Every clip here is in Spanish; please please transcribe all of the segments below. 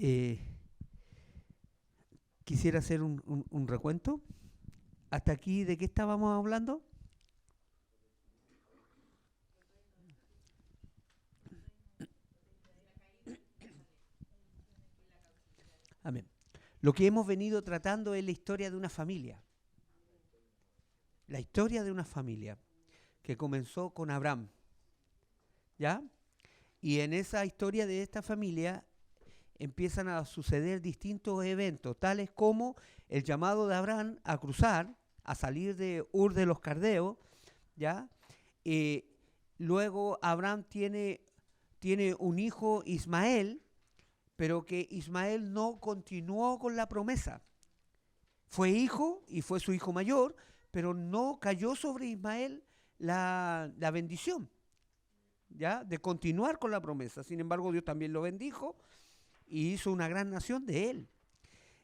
Eh, Quisiera hacer un recuento. Hasta aquí, ¿de qué estábamos hablando? Amén. Lo que hemos venido tratando es la historia de una familia. La historia de una familia que comenzó con Abraham, ¿ya? Y en esa historia de esta familia empiezan a suceder distintos eventos, tales como el llamado de Abraham a cruzar, a salir de Ur de los Caldeos, ¿ya? Eh, Luego Abraham tiene un hijo Ismael, pero que Ismael no continuó con la promesa. Fue hijo y fue su hijo mayor, pero no cayó sobre Ismael la bendición, ¿ya? De continuar con la promesa. Sin embargo, Dios también lo bendijo y hizo una gran nación de él,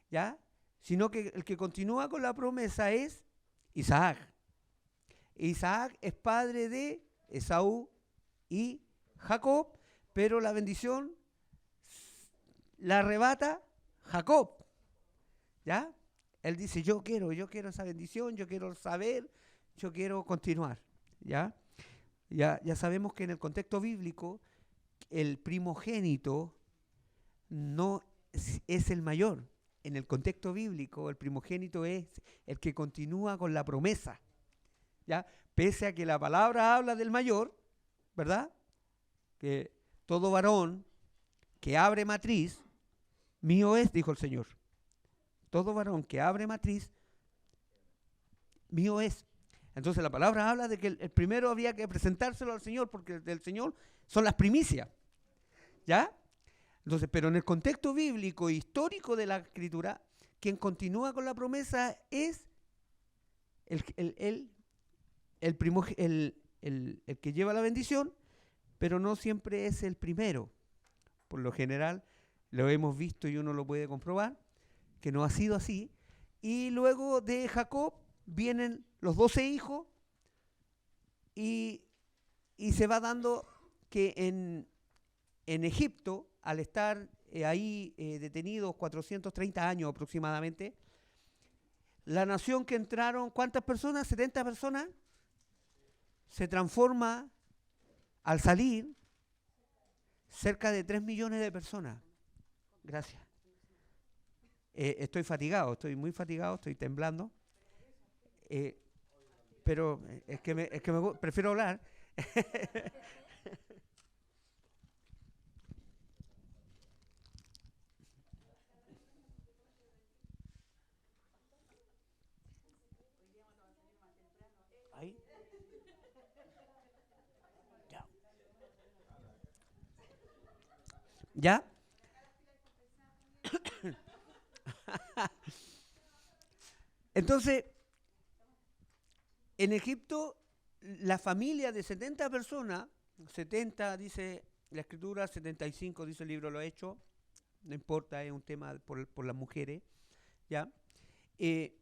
¿ya? Sino que el que continúa con la promesa es Isaac. Isaac es padre de Esaú y Jacob, pero la bendición la arrebata Jacob, ¿ya? Él dice, yo quiero esa bendición, yo quiero saber, yo quiero continuar, ¿ya? Ya sabemos que en el contexto bíblico el primogénito no es el mayor. En el contexto bíblico el primogénito es el que continúa con la promesa, ¿ya? Pese a que la palabra habla del mayor, ¿verdad? Que todo varón que abre matriz, mío es, dijo el Señor. Todo varón que abre matriz, mío es. Entonces la palabra habla de que el primero había que presentárselo al Señor, porque del Señor son las primicias, ¿ya? Entonces, pero en el contexto bíblico histórico de la Escritura, quien continúa con la promesa es el, el, el, el que lleva la bendición, pero no siempre es el primero. Por lo general, lo hemos visto y uno lo puede comprobar, que no ha sido así. Y luego de Jacob vienen los 12 hijos y, y se va dando que en Egipto, al estar ahí detenidos 430 años aproximadamente, la nación que entraron, ¿cuántas personas? 70 personas, se transforma al salir cerca de 3 millones de personas. Gracias. Estoy fatigado, estoy muy fatigado, estoy temblando, eh, pero prefiero hablar. Ahí. Ya. ¿Ya? Entonces, en Egipto, la familia de 70 personas, 70 dice la escritura, 75 dice el libro Lo Hecho, no importa, es un tema por las mujeres, ¿ya? Eh,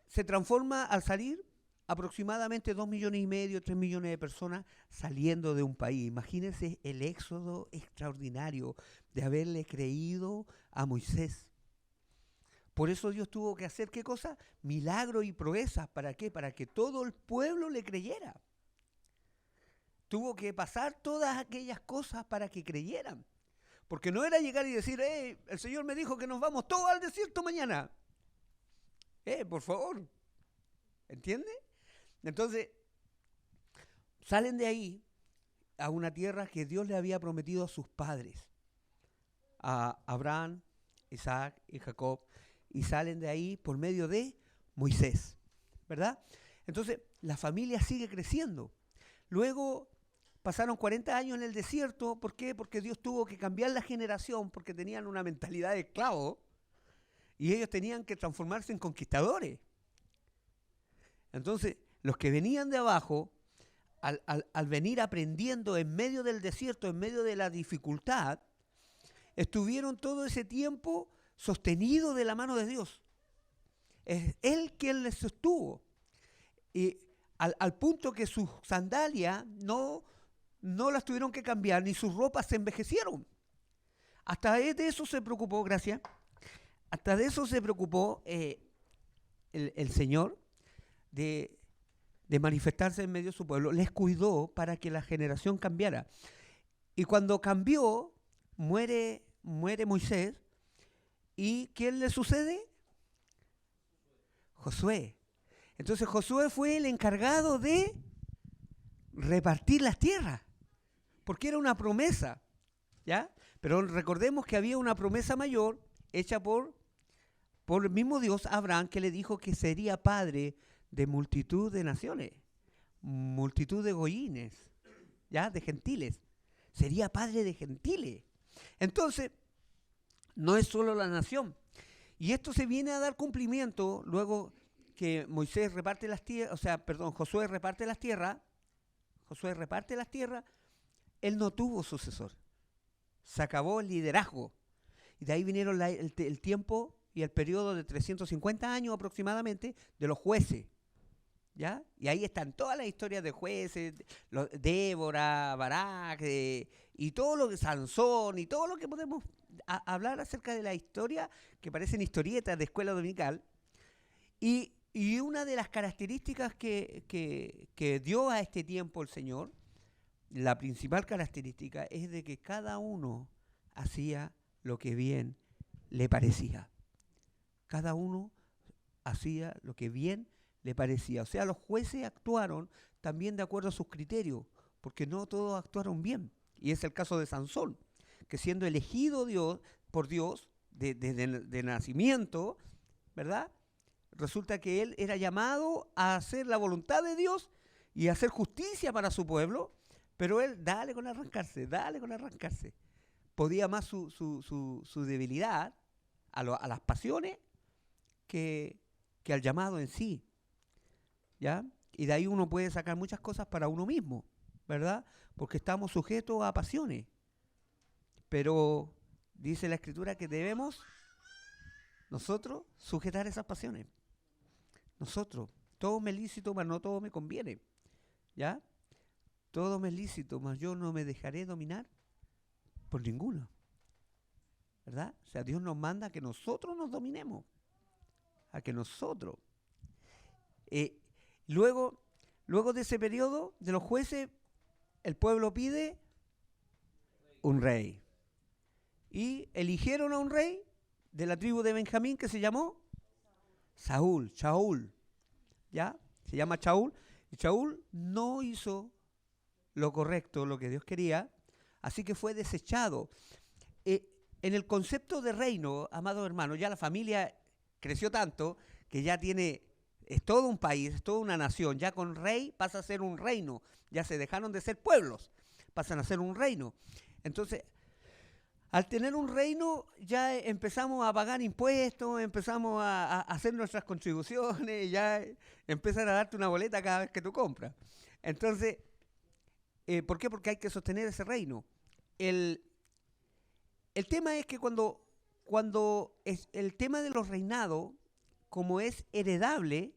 Se transforma al salir aproximadamente 2,5 millones, 3 millones de personas saliendo de un país. Imagínense el éxodo extraordinario de haberle creído a Moisés. Por eso Dios tuvo que hacer, ¿qué cosa? Milagros y proezas. ¿Para qué? Para que todo el pueblo le creyera. Tuvo que pasar todas aquellas cosas para que creyeran. Porque no era llegar y decir, el Señor me dijo que nos vamos todos al desierto mañana. Por favor. ¿Entiende? Entonces, salen de ahí a una tierra que Dios le había prometido a sus padres, a Abraham, Isaac y Jacob, y salen de ahí por medio de Moisés, ¿verdad? Entonces, la familia sigue creciendo. Luego pasaron 40 años en el desierto. ¿Por qué? Porque Dios tuvo que cambiar la generación, porque tenían una mentalidad de esclavo y ellos tenían que transformarse en conquistadores. Entonces, los que venían de abajo, al venir aprendiendo en medio del desierto, en medio de la dificultad, estuvieron todo ese tiempo sostenidos de la mano de Dios. Es Él quien les sostuvo. Y al punto que sus sandalias no las tuvieron que cambiar, ni sus ropas se envejecieron. Hasta de eso se preocupó, gracias. Hasta de eso se preocupó el Señor de manifestarse en medio de su pueblo. Les cuidó para que la generación cambiara. Y cuando cambió, muere Moisés. ¿Y quién le sucede? Josué. Entonces Josué fue el encargado de repartir las tierras, porque era una promesa, ¿ya? Pero recordemos que había una promesa mayor hecha por el mismo Dios a Abraham, que le dijo que sería padre de multitud de naciones, multitud de goyines, ¿ya? De gentiles. Sería padre de gentiles. Entonces, no es solo la nación. Y esto se viene a dar cumplimiento luego que Moisés reparte las tierras, Josué reparte las tierras. Josué reparte las tierras, él no tuvo sucesor. Se acabó el liderazgo. Y de ahí vinieron el tiempo y el periodo de 350 años aproximadamente de los jueces. ¿Ya? Y ahí están todas las historias de jueces, Débora, Barak, y todo lo que Sansón, y todo lo que podemos hablar acerca de la historia, que parecen historietas de escuela dominical. Y una de las características que dio a este tiempo el Señor, la principal característica, es de que cada uno hacía lo que bien le parecía. Cada uno hacía lo que bien le parecía. O sea, los jueces actuaron también de acuerdo a sus criterios, porque no todos actuaron bien. Y es el caso de Sansón, que siendo elegido por Dios de nacimiento, ¿verdad? Resulta que él era llamado a hacer la voluntad de Dios y a hacer justicia para su pueblo, pero él, dale con arrancarse. Podía más su debilidad a las pasiones que al llamado en sí, ¿ya? Y de ahí uno puede sacar muchas cosas para uno mismo, ¿verdad? Porque estamos sujetos a pasiones. Pero dice la Escritura que debemos nosotros sujetar esas pasiones. Nosotros. Todo me es lícito, mas no todo me conviene. ¿Ya? Todo me es lícito, mas yo no me dejaré dominar por ninguno. ¿Verdad? O sea, Dios nos manda a que nosotros nos dominemos. A que nosotros. Luego de ese periodo de los jueces, el pueblo pide un rey. Y eligieron a un rey de la tribu de Benjamín que se llamó Shaul. ¿Ya? Se llama Shaul. Y Shaul no hizo lo correcto, lo que Dios quería, así que fue desechado. En el concepto de reino, amados hermanos, ya la familia creció tanto que ya es todo un país, es toda una nación. Ya con rey pasa a ser un reino. Ya se dejaron de ser pueblos, pasan a ser un reino. Entonces, al tener un reino, ya empezamos a pagar impuestos, empezamos a hacer nuestras contribuciones, ya empiezan a darte una boleta cada vez que tú compras. Entonces, ¿por qué? Porque hay que sostener ese reino. El tema es que cuando es el tema de los reinados, como es heredable,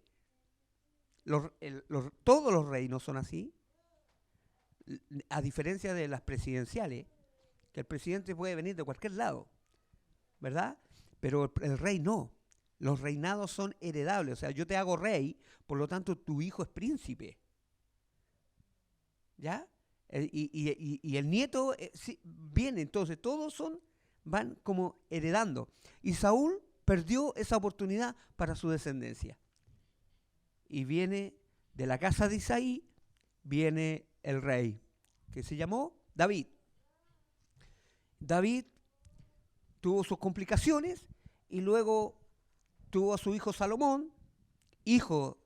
todos los reinos son así, a diferencia de las presidenciales, que el presidente puede venir de cualquier lado, ¿verdad? Pero el rey no. Los reinados son heredables. O sea, yo te hago rey, por lo tanto tu hijo es príncipe. ¿Ya? Y el nieto sí, viene. Entonces, todos van como heredando. Y Saúl perdió esa oportunidad para su descendencia. Y viene de la casa de Isaí, viene el rey, que se llamó David. David tuvo sus complicaciones y luego tuvo a su hijo Salomón, hijo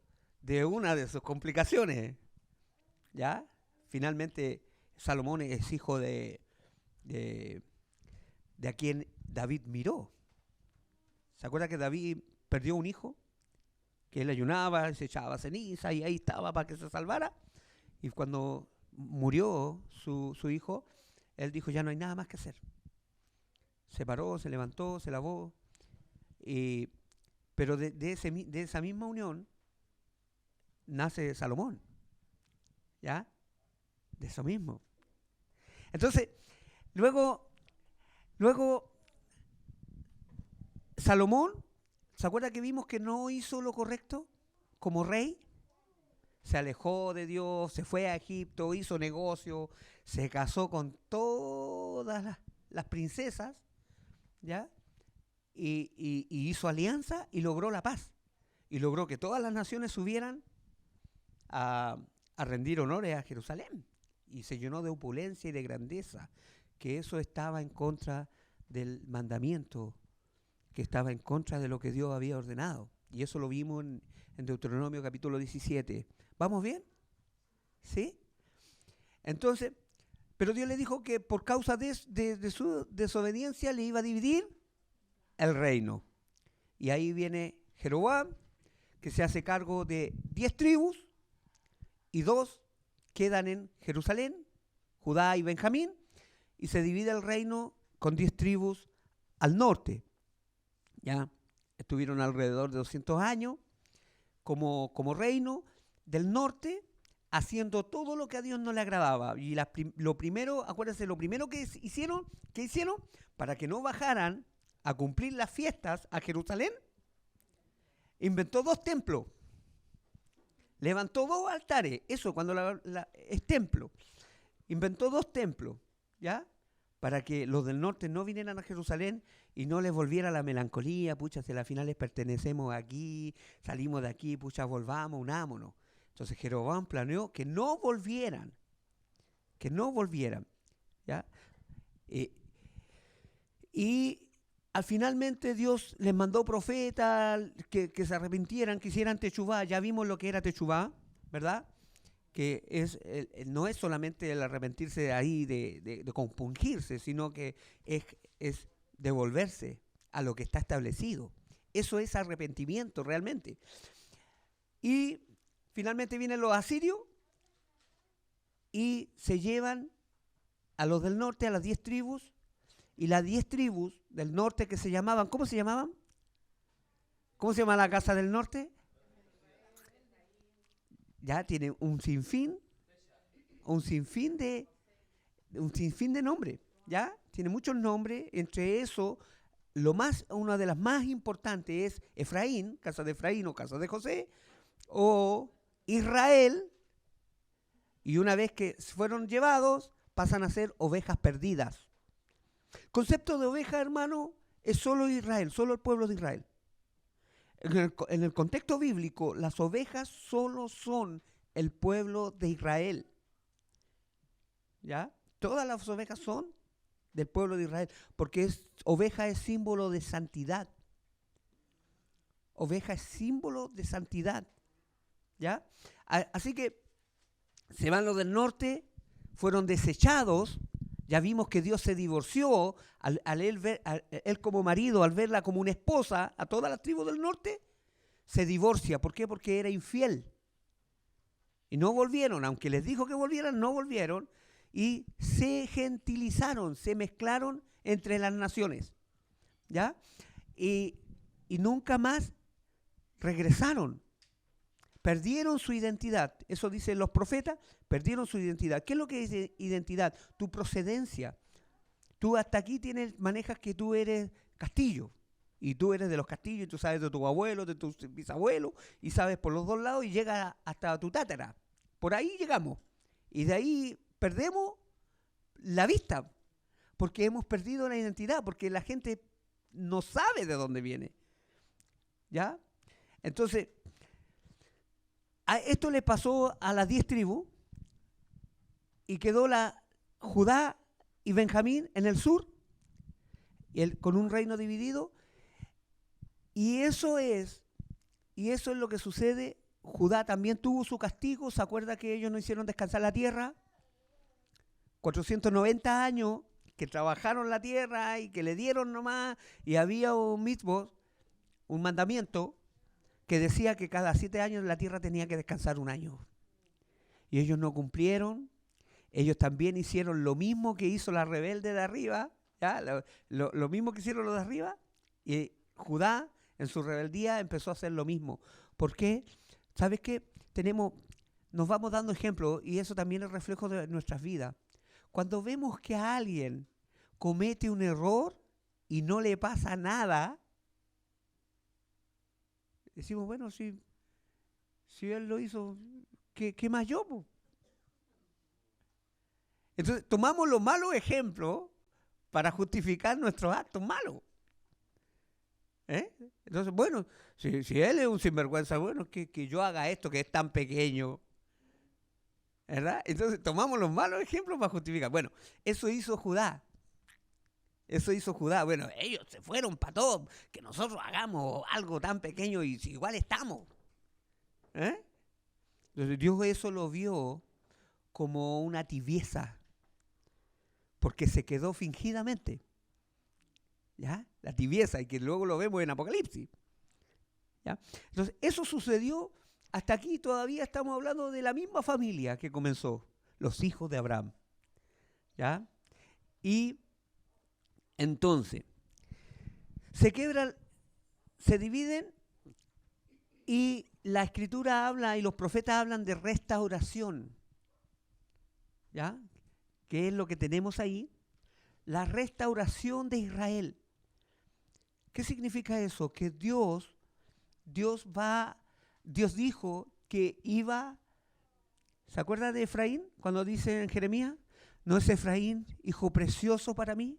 de una de sus complicaciones. ¿Ya? Finalmente Salomón es hijo de a quien David miró. ¿Se acuerda que David perdió un hijo? Que él ayunaba, se echaba ceniza y ahí estaba para que se salvara. Y cuando murió su hijo, él dijo, ya no hay nada más que hacer. Se paró, se levantó, se lavó. Pero de esa misma unión nace Salomón. ¿Ya? De eso mismo. Entonces, luego Luego, Salomón, ¿se acuerda que vimos que no hizo lo correcto como rey? Se alejó de Dios, se fue a Egipto, hizo negocio, se casó con todas las princesas, ¿ya? Y hizo alianza y logró la paz. Y logró que todas las naciones subieran a rendir honores a Jerusalén. Y se llenó de opulencia y de grandeza, que eso estaba en contra del mandamiento, que estaba en contra de lo que Dios había ordenado. Y eso lo vimos en Deuteronomio capítulo 17. ¿Vamos bien? ¿Sí? Entonces, pero Dios le dijo que por causa de su desobediencia le iba a dividir el reino. Y ahí viene Jeroboam, que se hace cargo de 10 tribus, y 2 quedan en Jerusalén, Judá y Benjamín, y se divide el reino con 10 tribus al norte. Ya estuvieron alrededor de 200 años como reino del norte, haciendo todo lo que a Dios no le agradaba. Y lo primero, acuérdense, lo primero que hicieron, para que no bajaran a cumplir las fiestas a Jerusalén, inventó 2 templos. Levantó 2 altares, eso cuando es templo. Inventó 2 templos, ¿ya? Para que los del norte no vinieran a Jerusalén y no les volviera la melancolía, pucha, si a las finales pertenecemos aquí, salimos de aquí, pucha, volvamos, unámonos. Entonces Jeroboam planeó que no volvieran, ¿ya? Y finalmente Dios les mandó profetas que se arrepintieran, que hicieran techubá. Ya vimos lo que era techubá, ¿verdad? Que no es solamente el arrepentirse de ahí, de compungirse, sino que es devolverse a lo que está establecido. Eso es arrepentimiento realmente. Y finalmente vienen los asirios y se llevan a los del norte, a las 10 tribus, y las 10 tribus del norte que se llamaban, ¿cómo se llamaban? ¿Cómo se llama la casa del norte? Ya tiene un sinfín de nombres, ¿ya? Tiene muchos nombres, entre eso, una de las más importantes es Efraín, casa de Efraín o casa de José, o Israel, y una vez que fueron llevados, pasan a ser ovejas perdidas. Concepto de oveja, hermano, es solo Israel, solo el pueblo de Israel. En el contexto bíblico, las ovejas solo son el pueblo de Israel. ¿Ya? Todas las ovejas son del pueblo de Israel, porque oveja es símbolo de santidad. Oveja es símbolo de santidad. ¿Ya? Así que se van los del norte, fueron desechados. Ya vimos que Dios se divorció al él como marido, al verla como una esposa a todas las tribus del norte, se divorcia. ¿Por qué? Porque era infiel. Y no volvieron, aunque les dijo que volvieran, no volvieron. Y se gentilizaron, se mezclaron entre las naciones. ¿Ya? Y nunca más regresaron. Perdieron su identidad. Eso dicen los profetas, perdieron su identidad. ¿Qué es lo que es identidad? Tu procedencia. Tú hasta aquí manejas que tú eres Castillo. Y tú eres de los Castillos, y tú sabes de tu abuelo, de tu bisabuelo, y sabes por los 2 lados, y llegas hasta tu tátara. Por ahí llegamos. Y de ahí perdemos la vista. Porque hemos perdido la identidad, porque la gente no sabe de dónde viene. ¿Ya? Entonces, esto le pasó a las 10 tribus y quedó Judá y Benjamín en el sur, con un reino dividido. Y eso es lo que sucede. Judá también tuvo su castigo. ¿Se acuerda que ellos no hicieron descansar la tierra? 490 años que trabajaron la tierra y que le dieron nomás. Y había un mitzvot, un mandamiento, que decía que cada 7 años la tierra tenía que descansar 1 año. Y ellos no cumplieron. Ellos también hicieron lo mismo que hizo la rebelde de arriba, ¿ya? Lo mismo que hicieron los de arriba. Y Judá, en su rebeldía, empezó a hacer lo mismo. ¿Por qué? ¿Sabes qué? Nos vamos dando ejemplos, y eso también es reflejo de nuestras vidas. Cuando vemos que a alguien, comete un error y no le pasa nada, decimos, bueno, si él lo hizo, ¿qué más yo, po? Entonces tomamos los malos ejemplos para justificar nuestros actos malos. ¿Eh? Entonces, bueno, si él es un sinvergüenza, bueno, que yo haga esto que es tan pequeño, ¿verdad? Entonces tomamos los malos ejemplos para justificar. Bueno, eso hizo Judá. Eso hizo Judá. Bueno, ellos se fueron para todo, que nosotros hagamos algo tan pequeño y si igual estamos. ¿Eh? Entonces Dios eso lo vio como una tibieza, porque se quedó fingidamente. ¿Ya? La tibieza, y que luego lo vemos en Apocalipsis. ¿Ya? Entonces, eso sucedió hasta aquí, todavía estamos hablando de la misma familia que comenzó, los hijos de Abraham. ¿Ya? Y entonces, se quebran, se dividen, y la Escritura habla y los profetas hablan de restauración. ¿Ya? ¿Qué es lo que tenemos ahí? La restauración de Israel. ¿Qué significa eso? Que Dios dijo que iba, ¿se acuerda de Efraín? Cuando dice en Jeremías, ¿no es Efraín hijo precioso para mí?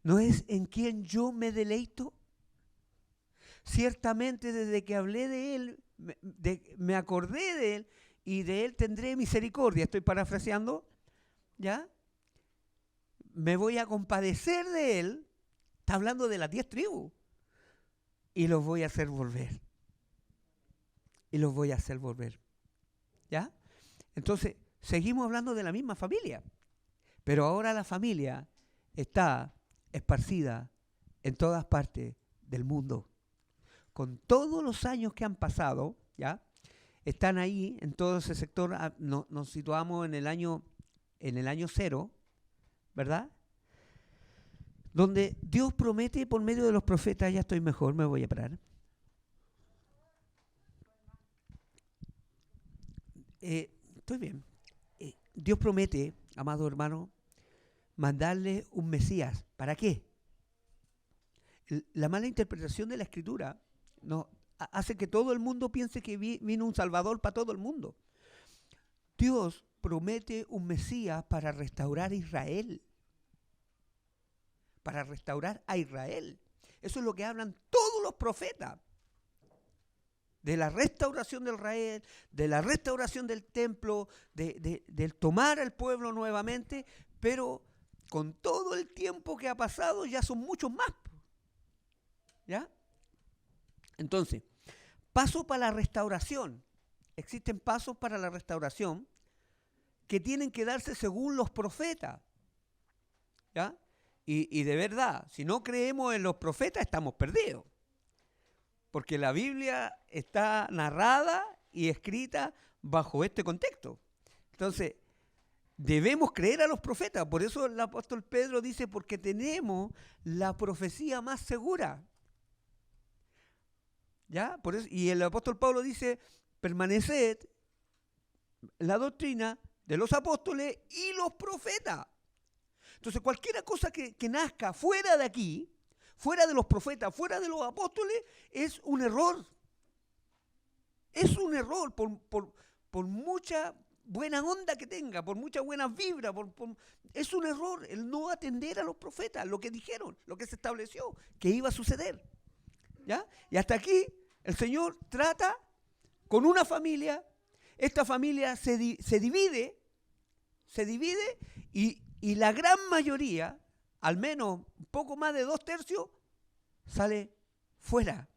¿No es en quien yo me deleito? Ciertamente desde que hablé de él, me acordé de él, y de él tendré misericordia. Estoy parafraseando, ¿ya? Me voy a compadecer de él. Está hablando de las 10 tribus. Y los voy a hacer volver. Y los voy a hacer volver. ¿Ya? Entonces, seguimos hablando de la misma familia. Pero ahora la familia está esparcida en todas partes del mundo. Con todos los años que han pasado, ¿ya? Están ahí en todo ese sector. Nos situamos en el año 0, ¿verdad? Donde Dios promete por medio de los profetas, ya estoy mejor, me voy a parar. Estoy bien. Dios promete, amado hermano, mandarle un Mesías. ¿Para qué? La mala interpretación de la Escritura hace que todo el mundo piense que vino un Salvador para todo el mundo. Dios promete un Mesías para restaurar a Israel. Para restaurar a Israel. Eso es lo que hablan todos los profetas. De la restauración de Israel, de la restauración del templo, del tomar al pueblo nuevamente, pero con todo el tiempo que ha pasado ya son muchos más. ¿Ya? Entonces, paso para la restauración. Existen pasos para la restauración que tienen que darse según los profetas. ¿Ya? Y de verdad, si no creemos en los profetas, estamos perdidos. Porque la Biblia está narrada y escrita bajo este contexto. Entonces, debemos creer a los profetas. Por eso el apóstol Pedro dice, porque tenemos la profecía más segura. ¿Ya? Por eso, y el apóstol Pablo dice, permaneced en la doctrina de los apóstoles y los profetas. Entonces, cualquier cosa que nazca fuera de aquí, fuera de los profetas, fuera de los apóstoles, es un error. Es un error por mucha buena onda que tenga, por mucha buena vibra. Es un error el no atender a los profetas, lo que dijeron, lo que se estableció, que iba a suceder. ¿Ya? Y hasta aquí el Señor trata con una familia. Esta familia se divide y la gran mayoría, al menos un poco más de 2/3, sale fuera.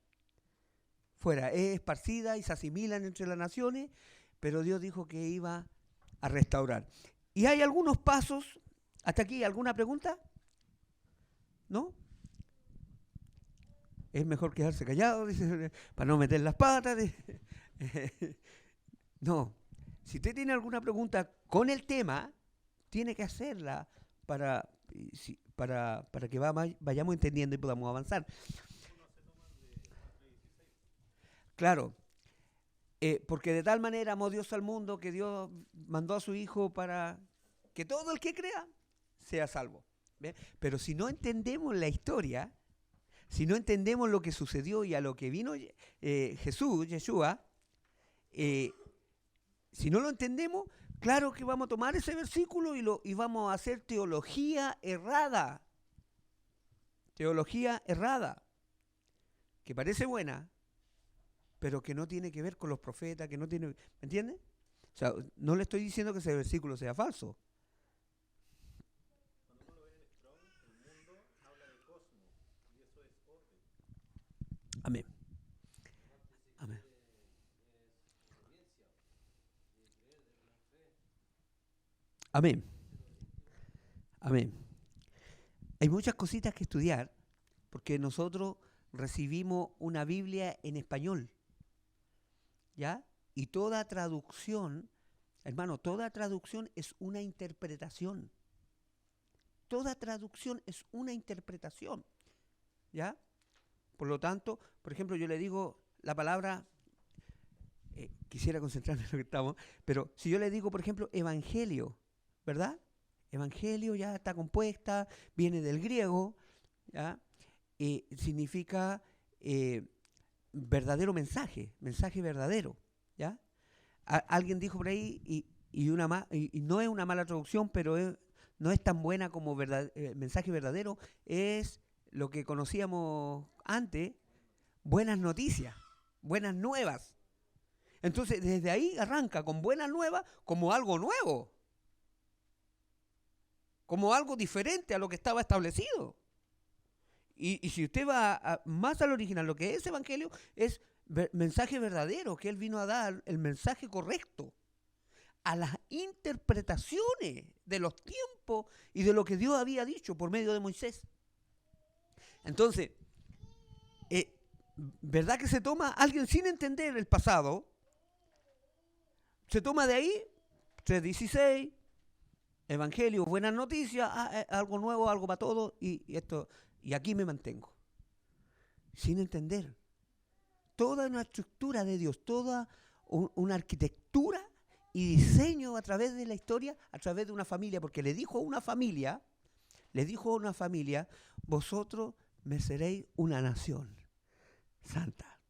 Es esparcida y se asimilan entre las naciones, pero Dios dijo que iba a restaurar. Y hay algunos pasos, hasta aquí, ¿alguna pregunta? ¿No? Es mejor quedarse callado, dice, para no meter las patas. No, si usted tiene alguna pregunta con el tema, tiene que hacerla para que vayamos entendiendo y podamos avanzar. Claro, porque de tal manera amó Dios al mundo que Dios mandó a su Hijo para que todo el que crea sea salvo. ¿Ve? Pero si no entendemos la historia, si no entendemos lo que sucedió y a lo que vino Jesús, Yeshua, eh, si no lo entendemos, claro que vamos a tomar ese versículo y vamos a hacer teología errada. Teología errada, que parece buena, pero que no tiene que ver con los profetas, que no tiene, ¿me entiendes? O sea, no le estoy diciendo que ese versículo sea falso. Amén. Amén. Amén. Amén. Hay muchas cositas que estudiar porque nosotros recibimos una Biblia en español, ¿ya? Y toda traducción, hermano, toda traducción es una interpretación. Toda traducción es una interpretación, ¿ya? Por lo tanto, por ejemplo, yo le digo la palabra, quisiera concentrarme en lo que estamos, pero si yo le digo, por ejemplo, evangelio, ¿verdad? Evangelio ya está compuesta, viene del griego, ¿ya? Significa verdadero mensaje, mensaje verdadero, ¿ya? Alguien dijo por ahí, y no es una mala traducción, pero no es tan buena como mensaje verdadero, es lo que conocíamos antes, buenas noticias, buenas nuevas. Entonces, desde ahí arranca con buenas nuevas como algo nuevo, como algo diferente a lo que estaba establecido. Y si usted va más al original, lo que es Evangelio es mensaje verdadero, que Él vino a dar el mensaje correcto a las interpretaciones de los tiempos y de lo que Dios había dicho por medio de Moisés. Entonces, ¿verdad que se toma alguien sin entender el pasado? Se toma de ahí 3:16, Evangelio, buenas noticias, algo nuevo, algo para todos, y aquí me mantengo. Sin entender toda una estructura de Dios, toda una arquitectura y diseño a través de la historia, a través de una familia, porque le dijo a una familia, vosotros me seréis una nación santa,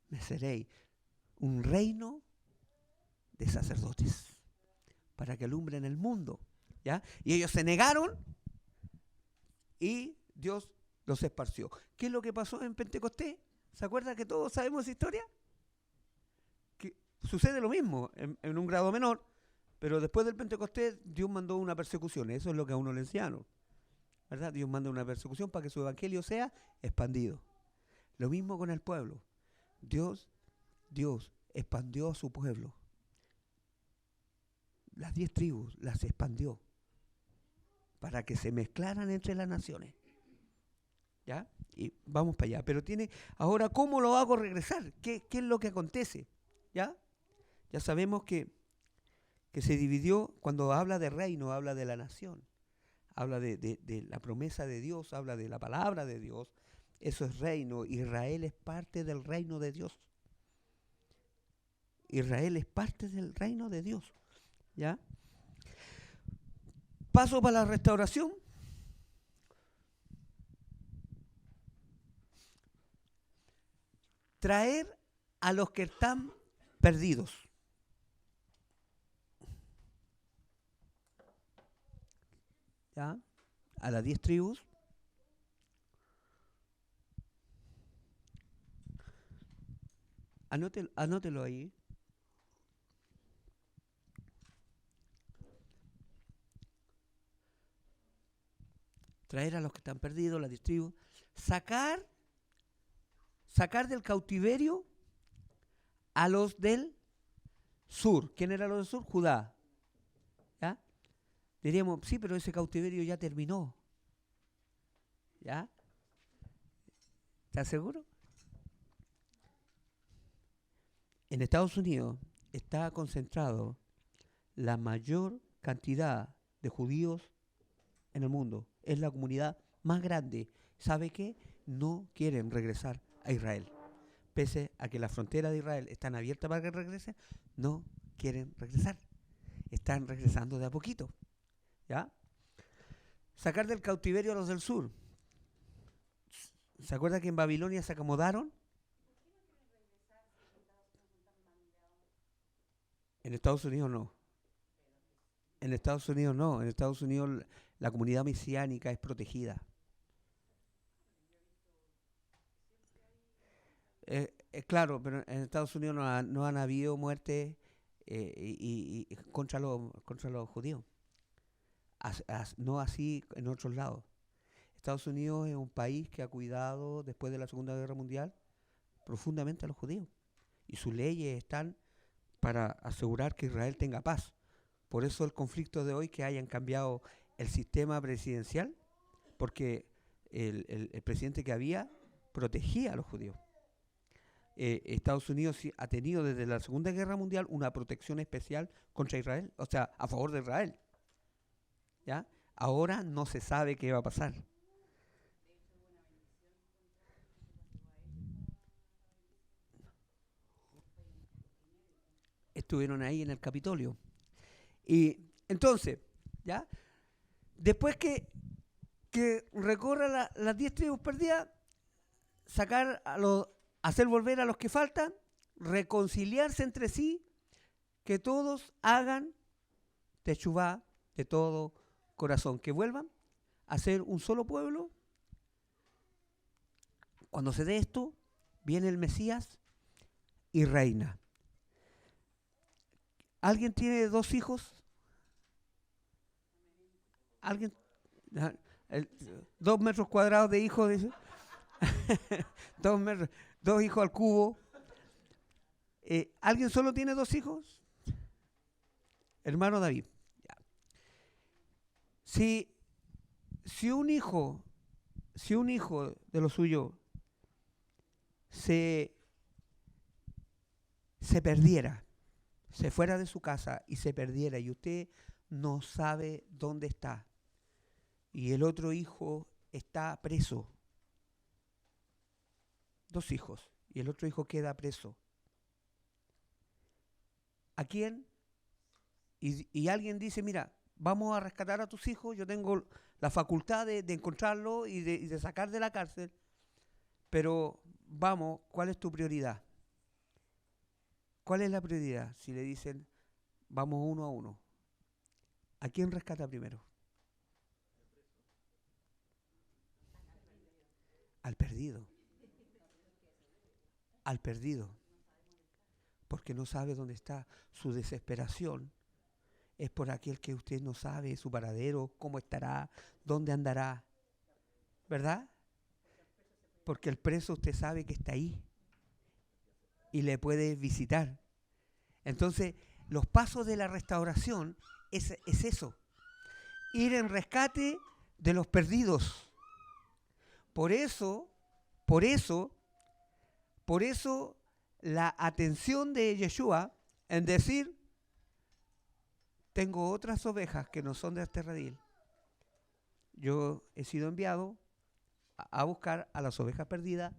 me seréis un reino de sacerdotes para que alumbren el mundo, ¿ya? Y ellos se negaron y Dios los esparció. ¿Qué es lo que pasó en Pentecostés? ¿Se acuerdan que todos sabemos esa historia? Que sucede lo mismo en un grado menor, pero después del Pentecostés Dios mandó una persecución. Eso es lo que a uno le enseñaron, ¿verdad? Dios manda una persecución para que su evangelio sea expandido. Lo mismo con el pueblo. Dios expandió a su pueblo. Las 10 tribus las expandió para que se mezclaran entre las naciones. ¿Ya? Y vamos para allá. Pero ahora, ¿cómo lo hago regresar? ¿Qué es lo que acontece? ¿Ya? Ya sabemos que se dividió, cuando habla de reino, habla de la nación. Habla de la promesa de Dios, habla de la palabra de Dios. Eso es reino. Israel es parte del reino de Dios. Israel es parte del reino de Dios. ¿Ya? Paso para la restauración. Traer a los que están perdidos. ¿Ya? A las 10 tribus. Anótelo ahí. Traer a los que están perdidos, las 10 tribus. Sacar del cautiverio a los del sur. ¿Quién era los del sur? Judá. ¿Ya? Diríamos, sí, pero ese cautiverio ya terminó. ¿Ya? ¿Estás seguro? En Estados Unidos está concentrado la mayor cantidad de judíos en el mundo. Es la comunidad más grande. ¿Sabe qué? No quieren regresar a Israel. Pese a que las fronteras de Israel están abiertas para que regresen, no quieren regresar. Están regresando de a poquito. ¿Ya? Sacar del cautiverio a los del sur. ¿Se acuerda que en Babilonia se acomodaron? En Estados Unidos no. En Estados Unidos no. En Estados Unidos la comunidad mesiánica es protegida. Claro, pero en Estados Unidos no han habido muertes contra los judíos. No así en otros lados. Estados Unidos es un país que ha cuidado después de la Segunda Guerra Mundial profundamente a los judíos. Y sus leyes están para asegurar que Israel tenga paz. Por eso el conflicto de hoy, que hayan cambiado el sistema presidencial, porque el presidente que había protegía a los judíos. Estados Unidos ha tenido desde la Segunda Guerra Mundial una protección especial contra Israel, o sea, a favor de Israel. ¿Ya? Ahora no se sabe qué va a pasar. Estuvieron ahí en el Capitolio. Y entonces, ¿ya? Después que recorra las 10 tribus perdidas, hacer volver a los que faltan, reconciliarse entre sí, que todos hagan techuvá de todo corazón, que vuelvan a ser un solo pueblo. Cuando se dé esto, viene el Mesías y reina. ¿Alguien tiene 2 hijos? ¿Alguien? 2 metros cuadrados de hijos. 2 hijos al cubo. ¿Alguien solo tiene 2 hijos? Hermano David. Ya. Si un hijo de lo suyo se perdiera, se fuera de su casa y se perdiera, y usted no sabe dónde está, y el otro hijo está preso, 2 hijos, y el otro hijo queda preso, ¿a quién? Y alguien dice, mira, vamos a rescatar a tus hijos, yo tengo la facultad de encontrarlo y de sacar de la cárcel, pero vamos, ¿cuál es tu prioridad? ¿Cuál es la prioridad? Si le dicen, vamos 1 a 1, ¿a quién rescata primero? Al perdido. Al perdido. Porque no sabe dónde está. Su desesperación es por aquel que usted no sabe, su paradero, cómo estará, dónde andará. ¿Verdad? Porque el preso usted sabe que está ahí y le puede visitar. Entonces, los pasos de la restauración es eso. Ir en rescate de los perdidos. Por eso, la atención de Yeshua en decir, tengo otras ovejas que no son de este redil. Yo he sido enviado a buscar a las ovejas perdidas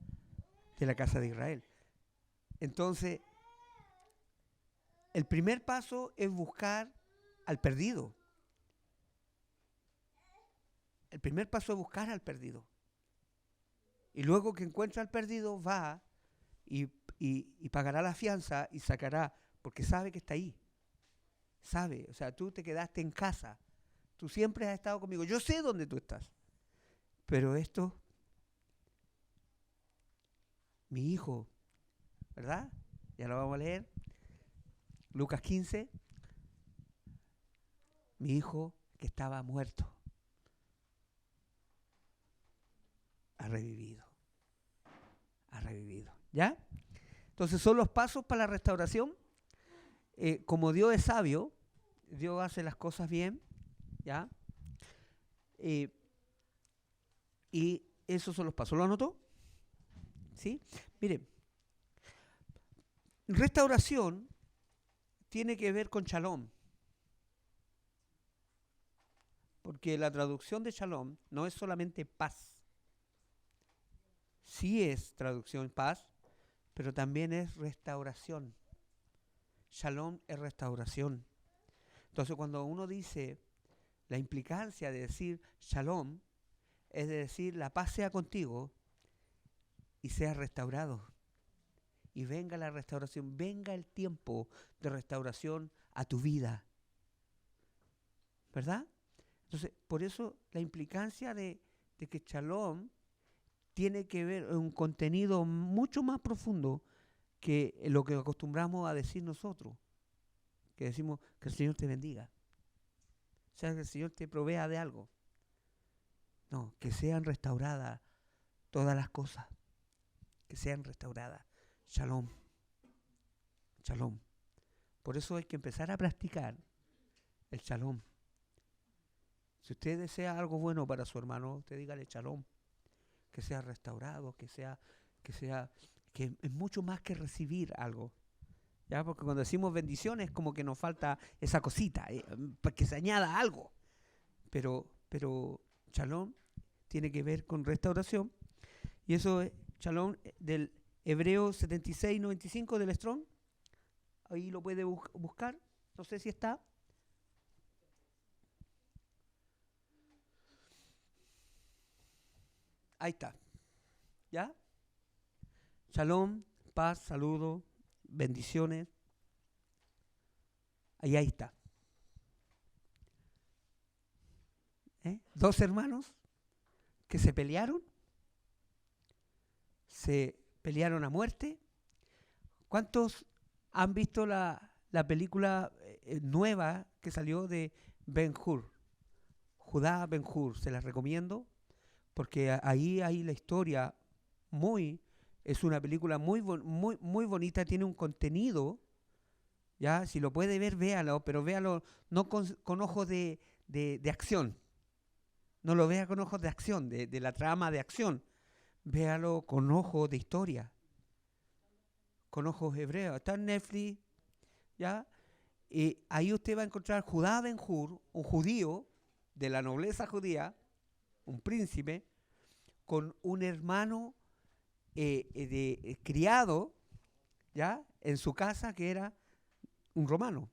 de la casa de Israel. Entonces, el primer paso es buscar al perdido. El primer paso es buscar al perdido. Y luego que encuentra al perdido, va y pagará la fianza y sacará, porque sabe que está ahí. Sabe, o sea, tú te quedaste en casa. Tú siempre has estado conmigo. Yo sé dónde tú estás. Pero esto, mi hijo, ¿verdad? Ya lo vamos a leer. Lucas 15. Mi hijo que estaba muerto ha revivido. Ha revivido. ¿Ya? Entonces son los pasos para la restauración. Como Dios es sabio, Dios hace las cosas bien. ¿Ya? Y esos son los pasos. ¿Lo anotó? ¿Sí? Miren, restauración tiene que ver con shalom. Porque la traducción de shalom no es solamente paz. Sí es traducción paz, pero también es restauración. Shalom es restauración. Entonces cuando uno dice La implicancia de decir shalom es de decir la paz sea contigo y sea restaurado. Y venga la restauración, venga el tiempo de restauración a tu vida. ¿Verdad? Entonces, por eso la implicancia de que shalom tiene que ver un contenido mucho más profundo que lo que acostumbramos a decir nosotros. Que decimos que el Señor te bendiga. O sea, que el Señor te provea de algo. No, que sean restauradas todas las cosas. Que sean restauradas. Shalom. Shalom. Por eso hay que empezar a practicar el shalom. Si usted desea algo bueno para su hermano, usted dígale shalom. Que sea restaurado, que es mucho más que recibir algo. ¿Ya? Porque cuando decimos bendiciones, como que nos falta esa cosita, para que se añada algo. Pero shalom tiene que ver con restauración. Y eso es shalom del Hebreo 76:95 del Strong. Ahí lo puede buscar. No sé si está. Ahí está. ¿Ya? Shalom, paz, saludo, bendiciones. Ahí está. Dos hermanos que se pelearon a muerte. ¿Cuántos han visto la película nueva que salió de Ben-Hur? Judá Ben-Hur, se las recomiendo, porque ahí hay la historia es una película muy bonita, tiene un contenido, ya, si lo puede ver, véalo, pero véalo no con ojos de acción, no lo vea con ojos de acción, de la trama de acción, véalo con ojos de historia, con ojos hebreos. Está en Netflix, ya, y ahí usted va a encontrar Judá Ben-Hur, un judío de la nobleza judía, un príncipe, con un hermano criado, ya, en su casa, que era un romano.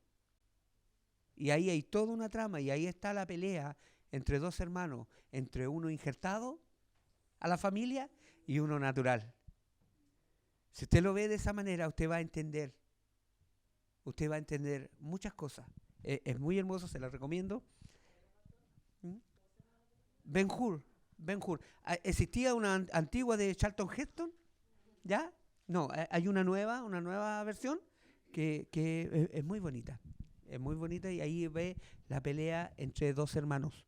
Y ahí hay toda una trama, y ahí está la pelea entre dos hermanos, entre uno injertado a la familia y uno natural. Si usted lo ve de esa manera, usted va a entender muchas cosas. Es muy hermoso, se lo recomiendo. Ben-Hur. ¿Existía una antigua de Charlton Heston? ¿Ya? No, hay una nueva versión que es muy bonita. Es muy bonita, y ahí ve la pelea entre dos hermanos,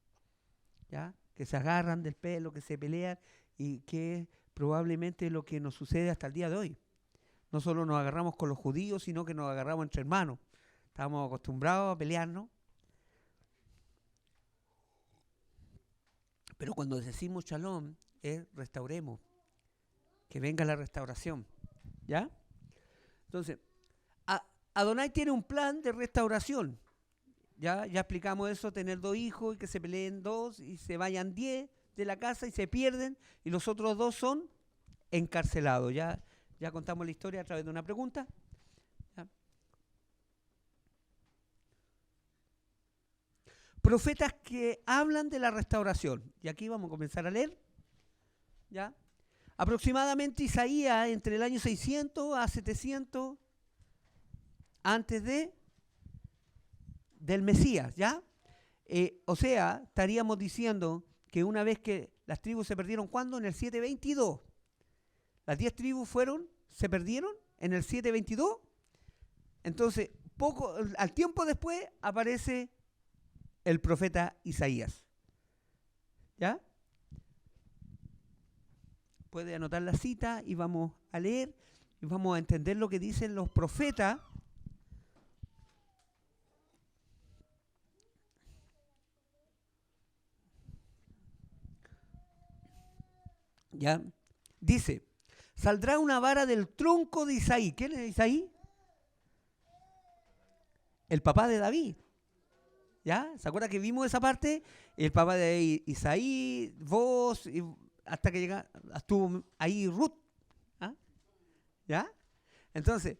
¿ya? Que se agarran del pelo, que se pelean, y que probablemente es lo que nos sucede hasta el día de hoy. No solo nos agarramos con los judíos, sino que nos agarramos entre hermanos. Estamos acostumbrados a pelearnos. Pero cuando decimos shalom, es restauremos, que venga la restauración, ¿ya? Entonces, Adonai tiene un plan de restauración. Ya explicamos eso, tener dos hijos y que se peleen dos y se vayan 10 de la casa y se pierden, y los otros dos son encarcelados. Ya contamos la historia a través de una pregunta. ¿Ya? Profetas que hablan de la restauración. Y aquí vamos a comenzar a leer. ¿Ya? Aproximadamente Isaías entre el año 600 a 700 antes del Mesías, ¿ya? O sea, estaríamos diciendo que una vez que las tribus se perdieron, ¿cuándo? En el 722. Las 10 tribus se perdieron en el 722. Entonces, al tiempo después aparece el profeta Isaías. ¿Ya? Puede anotar la cita y vamos a leer y vamos a entender lo que dicen los profetas. ¿Ya? Dice, saldrá una vara del tronco de Isaí. ¿Quién es Isaí? El papá de David. ¿Ya? ¿Se acuerda que vimos esa parte? El papá de Isaí, vos, hasta que estuvo ahí Ruth. ¿Ah? ¿Ya? Entonces,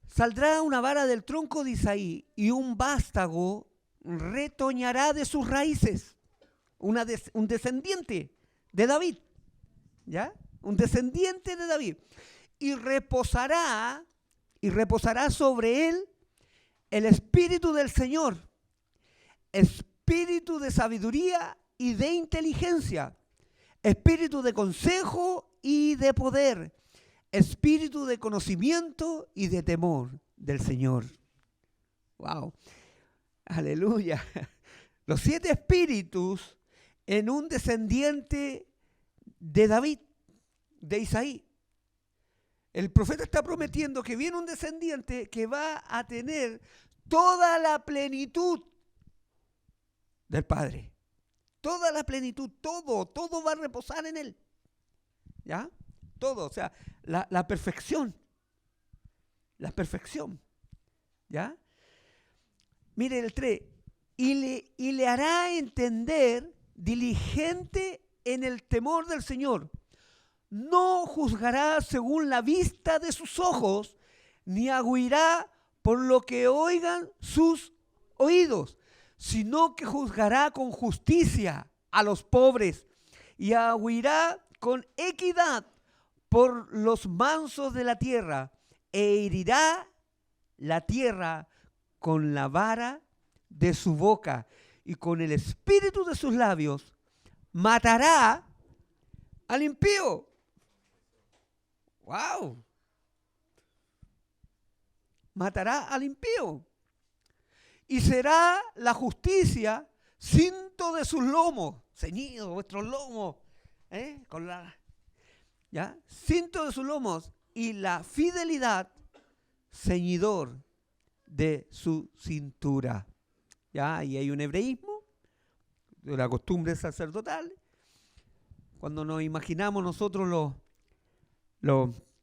saldrá una vara del tronco de Isaí y un vástago retoñará de sus raíces. Un descendiente de David, ¿ya? Un descendiente de David. Y reposará sobre él el espíritu del Señor, espíritu de sabiduría y de inteligencia, espíritu de consejo y de poder, espíritu de conocimiento y de temor del Señor. Wow. Aleluya. Los 7 espíritus en un descendiente de David, de Isaí. El profeta está prometiendo que viene un descendiente que va a tener toda la plenitud del Padre. Toda la plenitud, todo va a reposar en él. ¿Ya? Todo, o sea, la perfección. La perfección. ¿Ya? Mire el 3. Y le hará entender diligente en el temor del Señor. No juzgará según la vista de sus ojos, ni agüirá por lo que oigan sus oídos, sino que juzgará con justicia a los pobres y agüirá con equidad por los mansos de la tierra, e herirá la tierra con la vara de su boca, y con el espíritu de sus labios matará al impío. ¡Wow! Matará al impío. Y será la justicia cinto de sus lomos, ceñido vuestros lomos, con la, ¿ya? Cinto de sus lomos, y la fidelidad ceñidor de su cintura. ¿Ya? Y hay un hebreísmo de la costumbre sacerdotal. Cuando nos imaginamos nosotros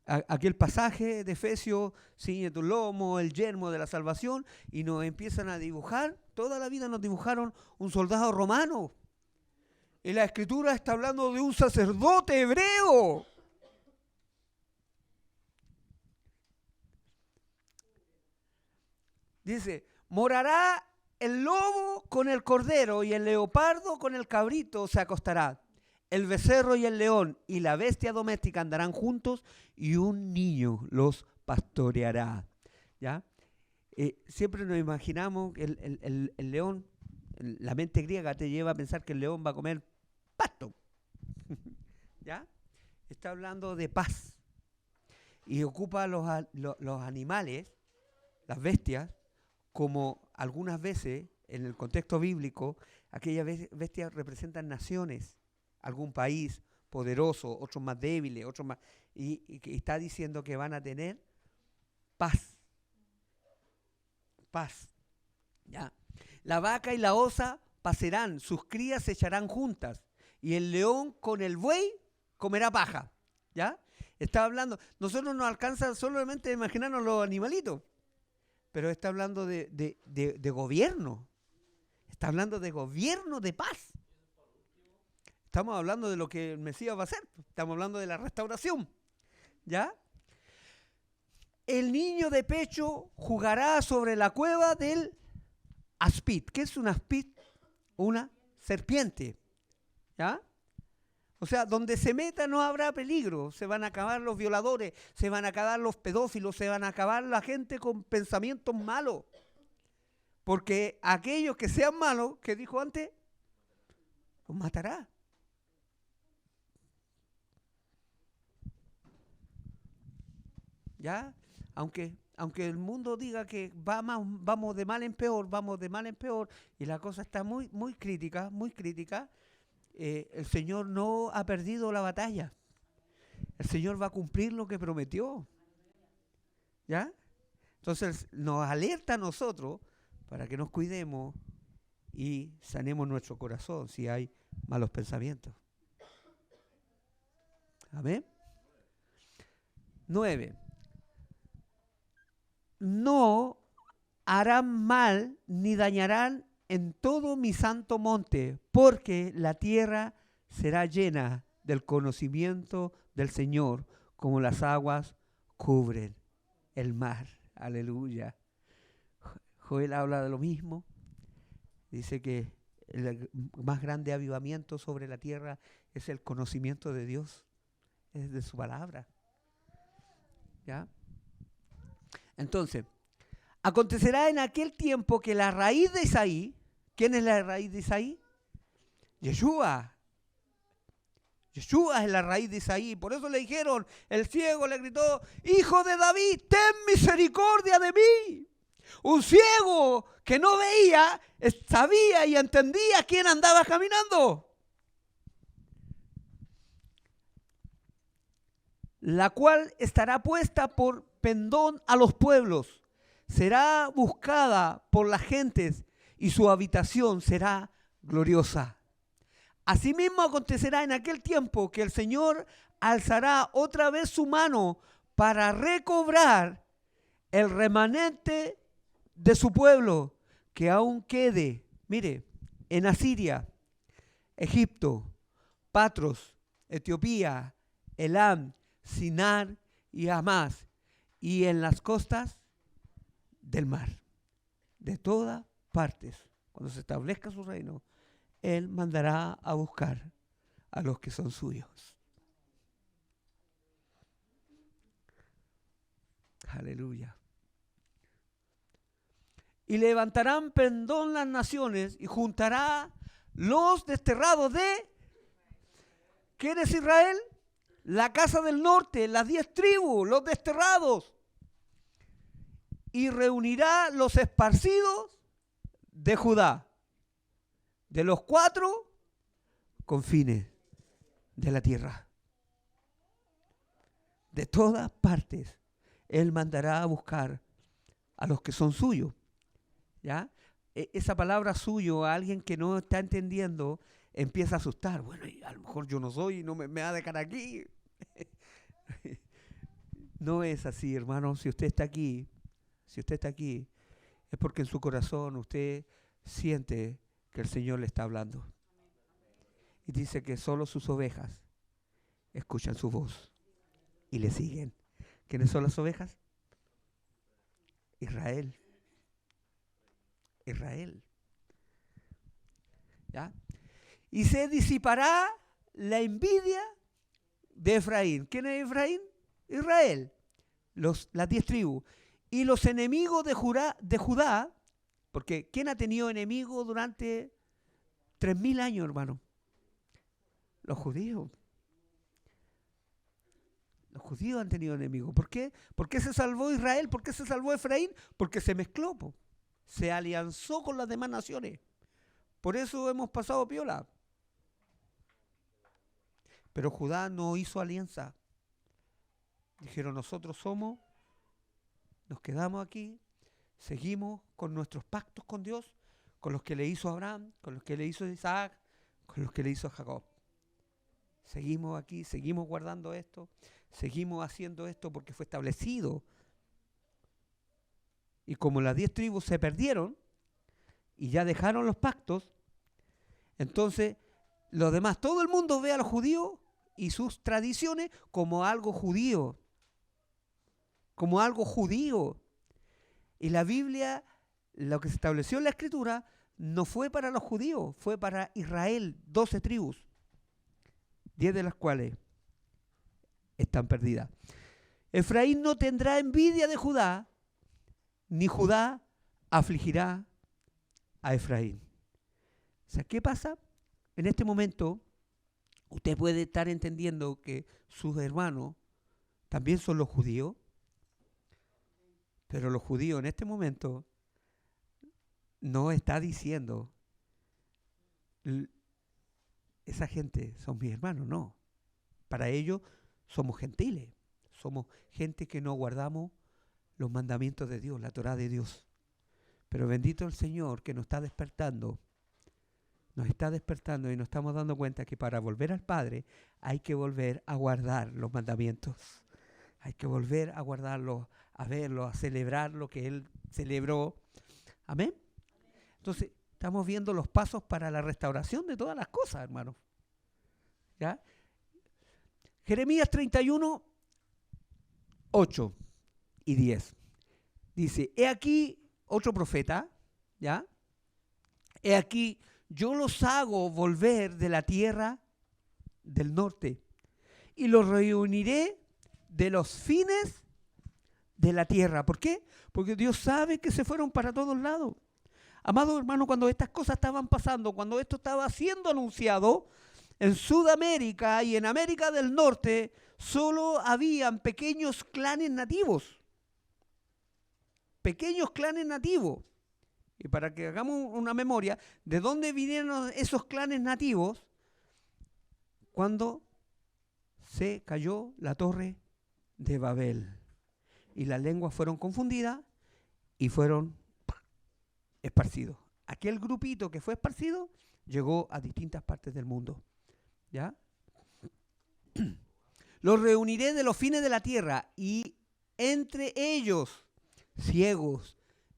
aquel pasaje de Efesios, ciñe tu lomo, el yermo de la salvación, y nos empiezan a dibujar, toda la vida nos dibujaron un soldado romano. Y la Escritura está hablando de un sacerdote hebreo. Dice, morará el lobo con el cordero y el leopardo con el cabrito se acostará. El becerro y el león y la bestia doméstica andarán juntos y un niño los pastoreará. ¿Ya? Siempre nos imaginamos que el león, la mente griega te lleva a pensar que el león va a comer pasto. ¿Ya? Está hablando de paz. Y ocupa los animales, las bestias, como algunas veces, en el contexto bíblico, aquellas bestias representan naciones, algún país poderoso, otros más débiles, otros más, y está diciendo que van a tener paz. Paz. ¿Ya? La vaca y la osa pasarán, sus crías se echarán juntas, y el león con el buey comerá paja. ¿Ya? Está hablando, nosotros nos alcanza solamente a imaginarnos los animalitos, pero está hablando de gobierno. Está hablando de gobierno, de paz. Estamos hablando de lo que el Mesías va a hacer. Estamos hablando de la restauración. ¿Ya? El niño de pecho jugará sobre la cueva del aspid. ¿Qué es un aspid? Una serpiente. ¿Ya? O sea, donde se meta no habrá peligro. Se van a acabar los violadores, se van a acabar los pedófilos, se van a acabar la gente con pensamientos malos. Porque aquellos que sean malos, que dijo antes, los matará. ¿Ya? Aunque el mundo diga que vamos de mal en peor, y la cosa está muy, muy crítica, el Señor no ha perdido la batalla. El Señor va a cumplir lo que prometió. ¿Ya? Entonces nos alerta a nosotros para que nos cuidemos y sanemos nuestro corazón si hay malos pensamientos. Amén. 9. No harán mal ni dañarán en todo mi santo monte, porque la tierra será llena del conocimiento del Señor, como las aguas cubren el mar. Aleluya. Joel habla de lo mismo. Dice que el más grande avivamiento sobre la tierra es el conocimiento de Dios, es de su palabra. ¿Ya? Entonces, acontecerá en aquel tiempo que la raíz de Isaí, ¿quién es la raíz de Isaí? Yeshua. Yeshua es la raíz de Isaí. Por eso le dijeron, el ciego le gritó, hijo de David, ten misericordia de mí. Un ciego que no veía, sabía y entendía quién andaba caminando. La cual estará puesta por pendón a los pueblos. Será buscada por las gentes y su habitación será gloriosa. Asimismo acontecerá en aquel tiempo que el Señor alzará otra vez su mano para recobrar el remanente de su pueblo que aún quede, mire, en Asiria, Egipto, Patros, Etiopía, Elam, Sinar y Hamas, y en las costas del mar, de todas partes. Cuando se establezca su reino, Él mandará a buscar a los que son suyos. Aleluya. Y levantarán pendón las naciones y juntará los desterrados de... ¿Quién es Israel? La casa del norte, las 10 tribus, los desterrados. Y reunirá los esparcidos de Judá, de los 4 confines de la tierra. De todas partes, Él mandará a buscar a los que son suyos. ¿Ya? Esa palabra suyo a alguien que no está entendiendo empieza a asustar. Bueno, y a lo mejor yo no soy y no me va a dejar aquí. No es así, hermano. Si usted está aquí, es porque en su corazón usted siente que el Señor le está hablando. Y dice que solo sus ovejas escuchan su voz y le siguen. ¿Quiénes son las ovejas? Israel. ¿Ya? Y se disipará la envidia de Efraín. ¿Quién es Efraín? Israel. Las 10 tribus. Y los enemigos de Judá, porque ¿quién ha tenido enemigos durante 3000 años, hermano? Los judíos. Los judíos han tenido enemigos. ¿Por qué? ¿Por qué se salvó Israel? ¿Por qué se salvó Efraín? Porque se mezcló, se alianzó con las demás naciones. Por eso hemos pasado piola. Pero Judá no hizo alianza. Dijeron, nosotros nos quedamos aquí, seguimos con nuestros pactos con Dios, con los que le hizo Abraham, con los que le hizo Isaac, con los que le hizo Jacob. Seguimos aquí, seguimos guardando esto, seguimos haciendo esto porque fue establecido. Y como las 10 tribus se perdieron y ya dejaron los pactos, entonces los demás, todo el mundo ve a los judíos y sus tradiciones como algo judío. Como algo judío. Y la Biblia, lo que se estableció en la Escritura, no fue para los judíos, fue para Israel, 12 tribus, 10 de las cuales están perdidas. Efraín no tendrá envidia de Judá, ni Judá afligirá a Efraín. O sea, ¿qué pasa? En este momento, usted puede estar entendiendo que sus hermanos también son los judíos, pero los judíos en este momento no está diciendo, esa gente son mis hermanos, no. Para ellos somos gentiles, somos gente que no guardamos los mandamientos de Dios, la Torá de Dios. Pero bendito el Señor que nos está despertando y nos estamos dando cuenta que para volver al Padre hay que volver a guardar los mandamientos. Hay que volver a guardarlos, a verlos, a celebrar lo que Él celebró. Amén. Entonces, estamos viendo los pasos para la restauración de todas las cosas, hermanos. ¿Ya? Jeremías 31, 8 y 10. Dice, he aquí otro profeta, ¿ya? He aquí, yo los hago volver de la tierra del norte y los reuniré de los fines de la tierra. ¿Por qué? Porque Dios sabe que se fueron para todos lados. Amado hermano, cuando estas cosas estaban pasando, cuando esto estaba siendo anunciado, en Sudamérica y en América del Norte solo habían pequeños clanes nativos. Pequeños clanes nativos. Y para que hagamos una memoria, ¿de dónde vinieron esos clanes nativos? Cuando se cayó la torre de Babel. Y las lenguas fueron confundidas y fueron esparcidos. Aquel grupito que fue esparcido llegó a distintas partes del mundo. ¿Ya? Los reuniré de los fines de la tierra y entre ellos ciegos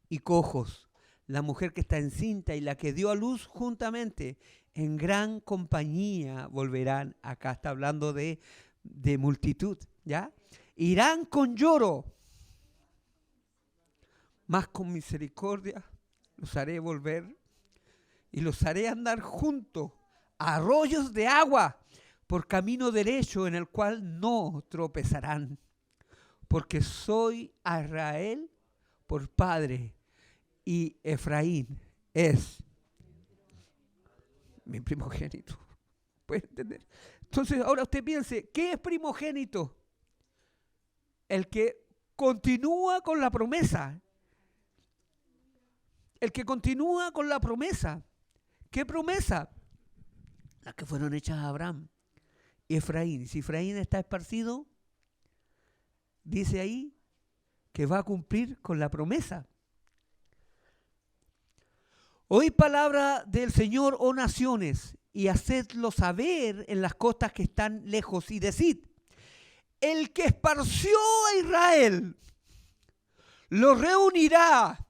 y cojos, la mujer que está encinta y la que dio a luz juntamente, en gran compañía volverán. Acá está hablando de multitud, ¿ya? Irán con lloro, mas con misericordia los haré volver y los haré andar juntos a arroyos de agua por camino derecho en el cual no tropezarán, porque soy a Israel por padre y Efraín es mi primogénito. ¿Puede entender? Entonces ahora usted piense, ¿qué es primogénito? El que continúa con la promesa. El que continúa con la promesa. ¿Qué promesa? Las que fueron hechas a Abraham y Efraín. Si Efraín está esparcido, dice ahí que va a cumplir con la promesa. Oí palabra del Señor, oh naciones, y hacedlo saber en las costas que están lejos, y decid, el que esparció a Israel lo reunirá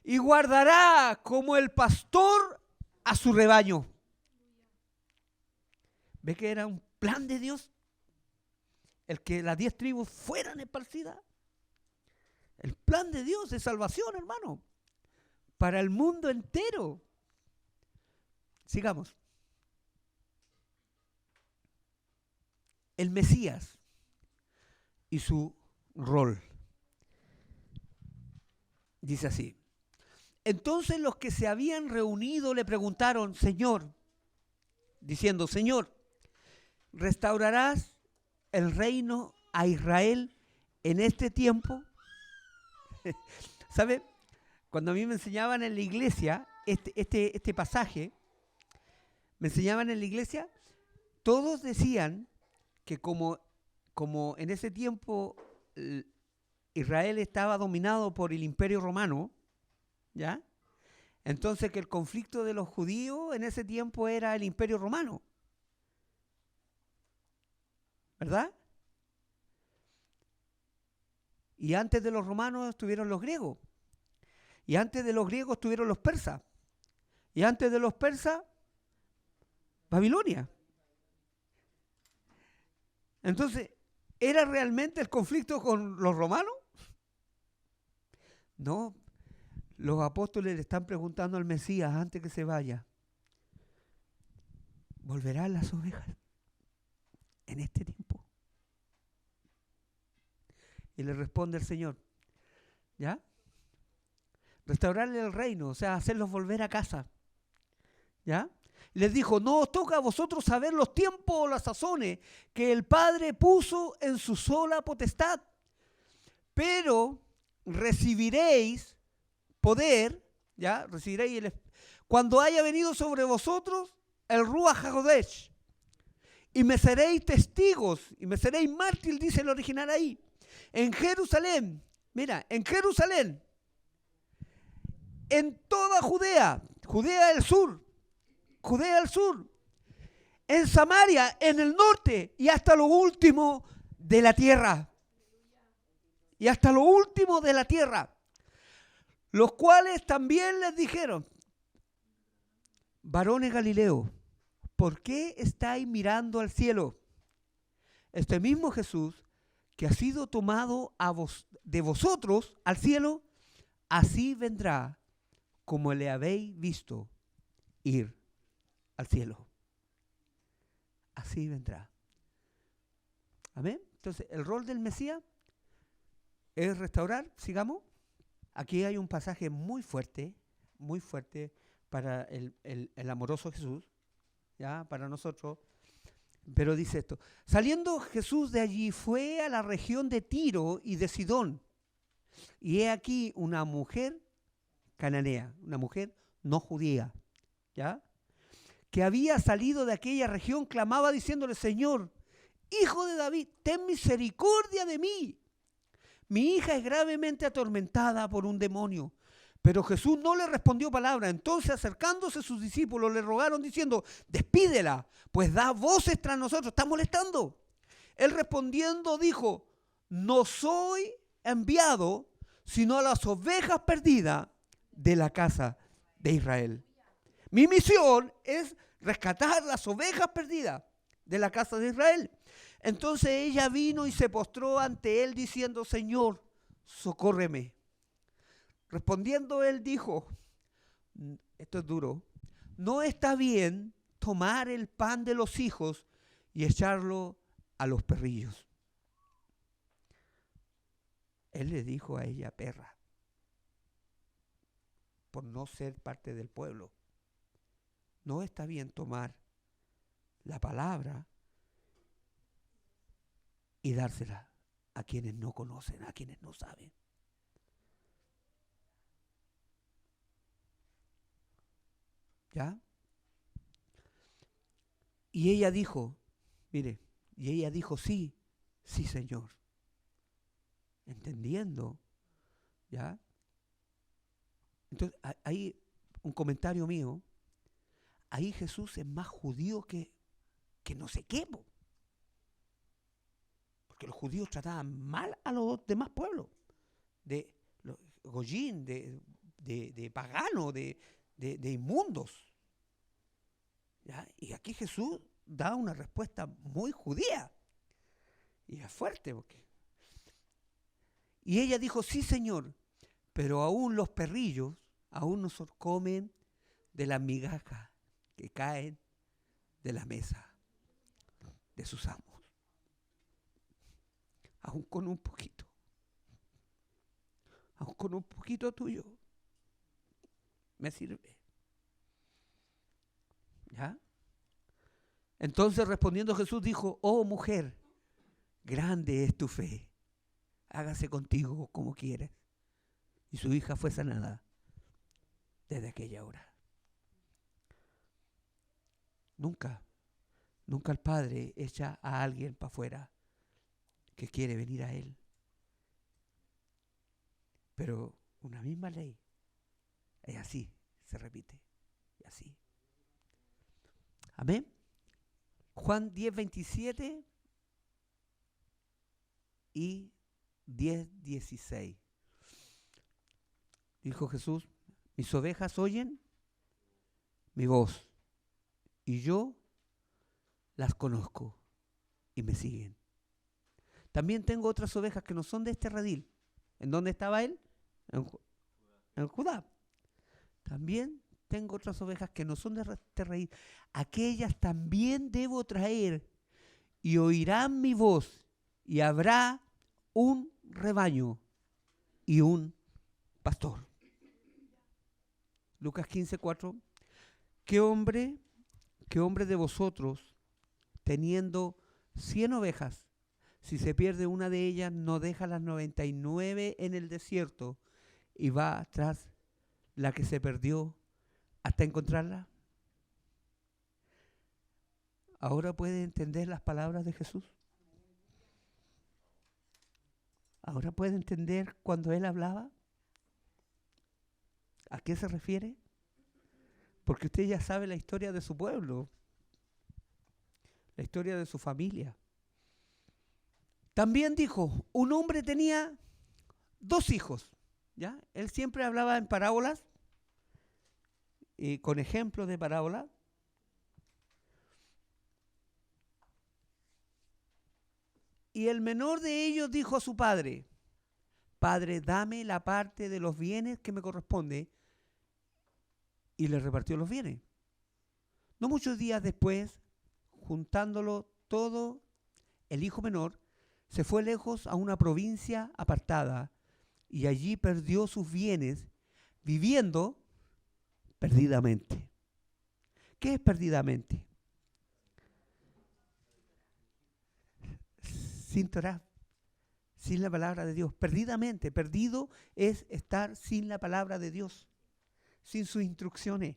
y guardará como el pastor a su rebaño. ¿Ve que era un plan de Dios? El que las 10 tribus fueran esparcidas. El plan de Dios de salvación, hermano, para el mundo entero. Sigamos. El Mesías y su rol. Dice así. Entonces los que se habían reunido le preguntaron, Señor, diciendo, Señor, ¿restaurarás el reino a Israel en este tiempo? ¿Sabe? Cuando a mí me enseñaban en la iglesia este pasaje, me enseñaban en la iglesia, todos decían que como en ese tiempo Israel estaba dominado por el Imperio Romano, ¿ya? Entonces que el conflicto de los judíos en ese tiempo era el Imperio Romano. ¿Verdad? Y antes de los romanos estuvieron los griegos. Y antes de los griegos estuvieron los persas. Y antes de los persas, Babilonia. Entonces, ¿era realmente el conflicto con los romanos? No. Los apóstoles le están preguntando al Mesías antes que se vaya, ¿volverán las ovejas en este tiempo? Y le responde el Señor, ¿ya? Restaurarle el reino, o sea, hacerlos volver a casa, ¿ya? Les dijo, no os toca a vosotros saber los tiempos o las sazones que el Padre puso en su sola potestad, pero recibiréis poder, ¿ya? Recibiréis cuando haya venido sobre vosotros el Ruach HaKodesh, y me seréis testigos, y me seréis mártir, dice el original ahí, en Jerusalén, mira, en Jerusalén, en toda Judea, Judea del sur, en Samaria, en el norte, y hasta lo último de la tierra. Y hasta lo último de la tierra. Los cuales también les dijeron, varones Galileo, ¿por qué estáis mirando al cielo? Este mismo Jesús, que ha sido tomado de vosotros al cielo, así vendrá como le habéis visto ir al cielo. Así vendrá. Amén. Entonces, el rol del Mesías es restaurar. Sigamos. Aquí hay un pasaje muy fuerte para el amoroso Jesús, ya, para nosotros. Pero dice esto: saliendo Jesús de allí, fue a la región de Tiro y de Sidón. Y he aquí una mujer cananea, una mujer no judía, ¿ya?, que había salido de aquella región, clamaba diciéndole: Señor, Hijo de David, ten misericordia de mí. Mi hija es gravemente atormentada por un demonio. Pero Jesús no le respondió palabra. Entonces, acercándose sus discípulos, le rogaron diciendo: despídela, pues da voces tras nosotros, está molestando. Él respondiendo dijo: no soy enviado sino a las ovejas perdidas de la casa de Israel. Mi misión es rescatar las ovejas perdidas de la casa de Israel. Entonces ella vino y se postró ante él diciendo: Señor, socórreme. Respondiendo él dijo, esto es duro, no está bien tomar el pan de los hijos y echarlo a los perrillos. Él le dijo a ella perra, por no ser parte del pueblo. No está bien tomar la palabra y dársela a quienes no conocen, a quienes no saben. ¿Ya? Y ella dijo, mire, sí, sí, Señor. Entendiendo, ¿ya? Entonces, hay un comentario mío. Ahí Jesús es más judío que no sé qué. Porque los judíos trataban mal a los demás pueblos. De goyín, de pagano, de inmundos. ¿Ya? Y aquí Jesús da una respuesta muy judía. Y es fuerte. Y ella dijo, sí, Señor, pero aún los perrillos, aún no comen de las migajas que caen de la mesa de sus amos. Aún con un poquito. Aún con un poquito tuyo. Me sirve. ¿Ya? Entonces respondiendo Jesús dijo, oh mujer, grande es tu fe. Hágase contigo como quieres. Y su hija fue sanada desde aquella hora. Nunca el Padre echa a alguien para afuera que quiere venir a Él. Pero una misma ley es así, se repite. Y así. Amén. Juan 10:27 y 10:16. Dijo Jesús, mis ovejas oyen mi voz y yo las conozco y me siguen. También tengo otras ovejas que no son de este redil. ¿En dónde estaba él? En Judá. También tengo otras ovejas que no son de este redil. Aquellas también debo traer y oirán mi voz y habrá un rebaño y un pastor. Lucas 15:4. ¿Qué hombre de vosotros, teniendo 100 ovejas, si se pierde una de ellas, no deja las 99 en el desierto y va tras la que se perdió hasta encontrarla? ¿Ahora puede entender las palabras de Jesús? ¿Ahora puede entender cuando Él hablaba? ¿A qué se refiere? Porque usted ya sabe la historia de su pueblo, la historia de su familia. También dijo, un hombre tenía 2 hijos. ¿Ya? Él siempre hablaba en parábolas y con ejemplos de parábolas. Y el menor de ellos dijo a su padre, Padre, dame la parte de los bienes que me corresponde. Y le repartió los bienes. No muchos días después, juntándolo todo, el hijo menor se fue lejos a una provincia apartada y allí perdió sus bienes viviendo perdidamente. ¿Qué es perdidamente? Sin Torah, sin la palabra de Dios. Perdidamente, perdido es estar sin la palabra de Dios, sin sus instrucciones.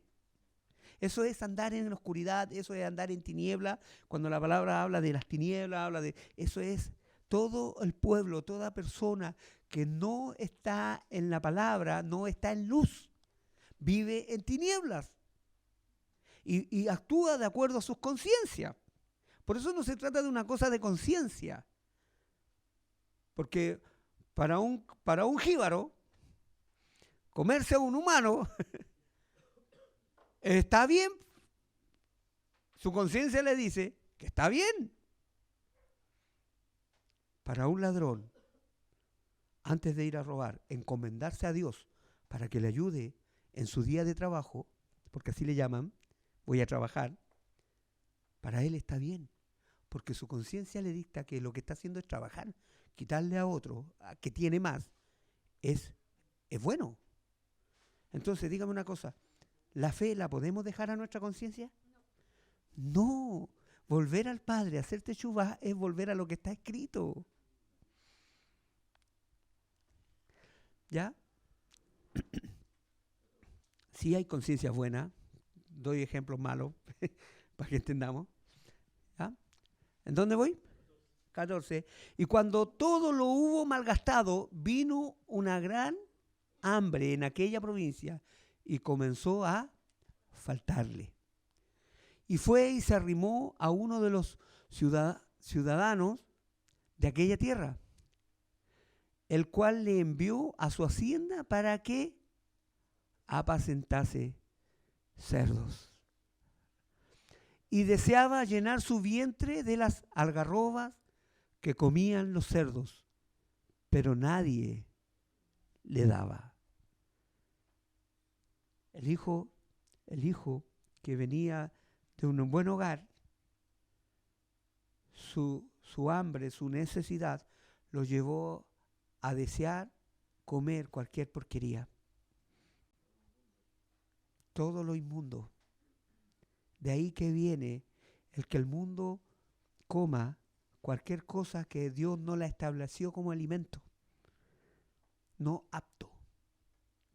Eso es andar en la oscuridad, eso es andar en tiniebla. Cuando la palabra habla de las tinieblas, habla de... Eso es todo el pueblo, toda persona que no está en la palabra, no está en luz, vive en tinieblas y actúa de acuerdo a sus conciencias. Por eso no se trata de una cosa de conciencia, porque para un jíbaro, comerse a un humano está bien. Su conciencia le dice que está bien. Para un ladrón, antes de ir a robar, encomendarse a Dios para que le ayude en su día de trabajo, porque así le llaman, voy a trabajar, para él está bien, porque su conciencia le dicta que lo que está haciendo es trabajar, quitarle a otro, a que tiene más, es bueno. Entonces, dígame una cosa, ¿la fe la podemos dejar a nuestra conciencia? No, volver al Padre, hacer teshuvá es volver a lo que está escrito. ¿Ya? Sí hay conciencias buenas, doy ejemplos malos para que entendamos. ¿Ya? ¿En dónde voy? 14. Y cuando todo lo hubo malgastado, vino una gran hambre en aquella provincia y comenzó a faltarle. Y fue y se arrimó a uno de los ciudadanos de aquella tierra, el cual le envió a su hacienda para que apacentase cerdos. Y deseaba llenar su vientre de las algarrobas que comían los cerdos, pero nadie le daba. El hijo que venía de un buen hogar, su hambre, su necesidad, lo llevó a desear comer cualquier porquería. Todo lo inmundo. De ahí que viene el que el mundo coma cualquier cosa que Dios no la estableció como alimento. No apto.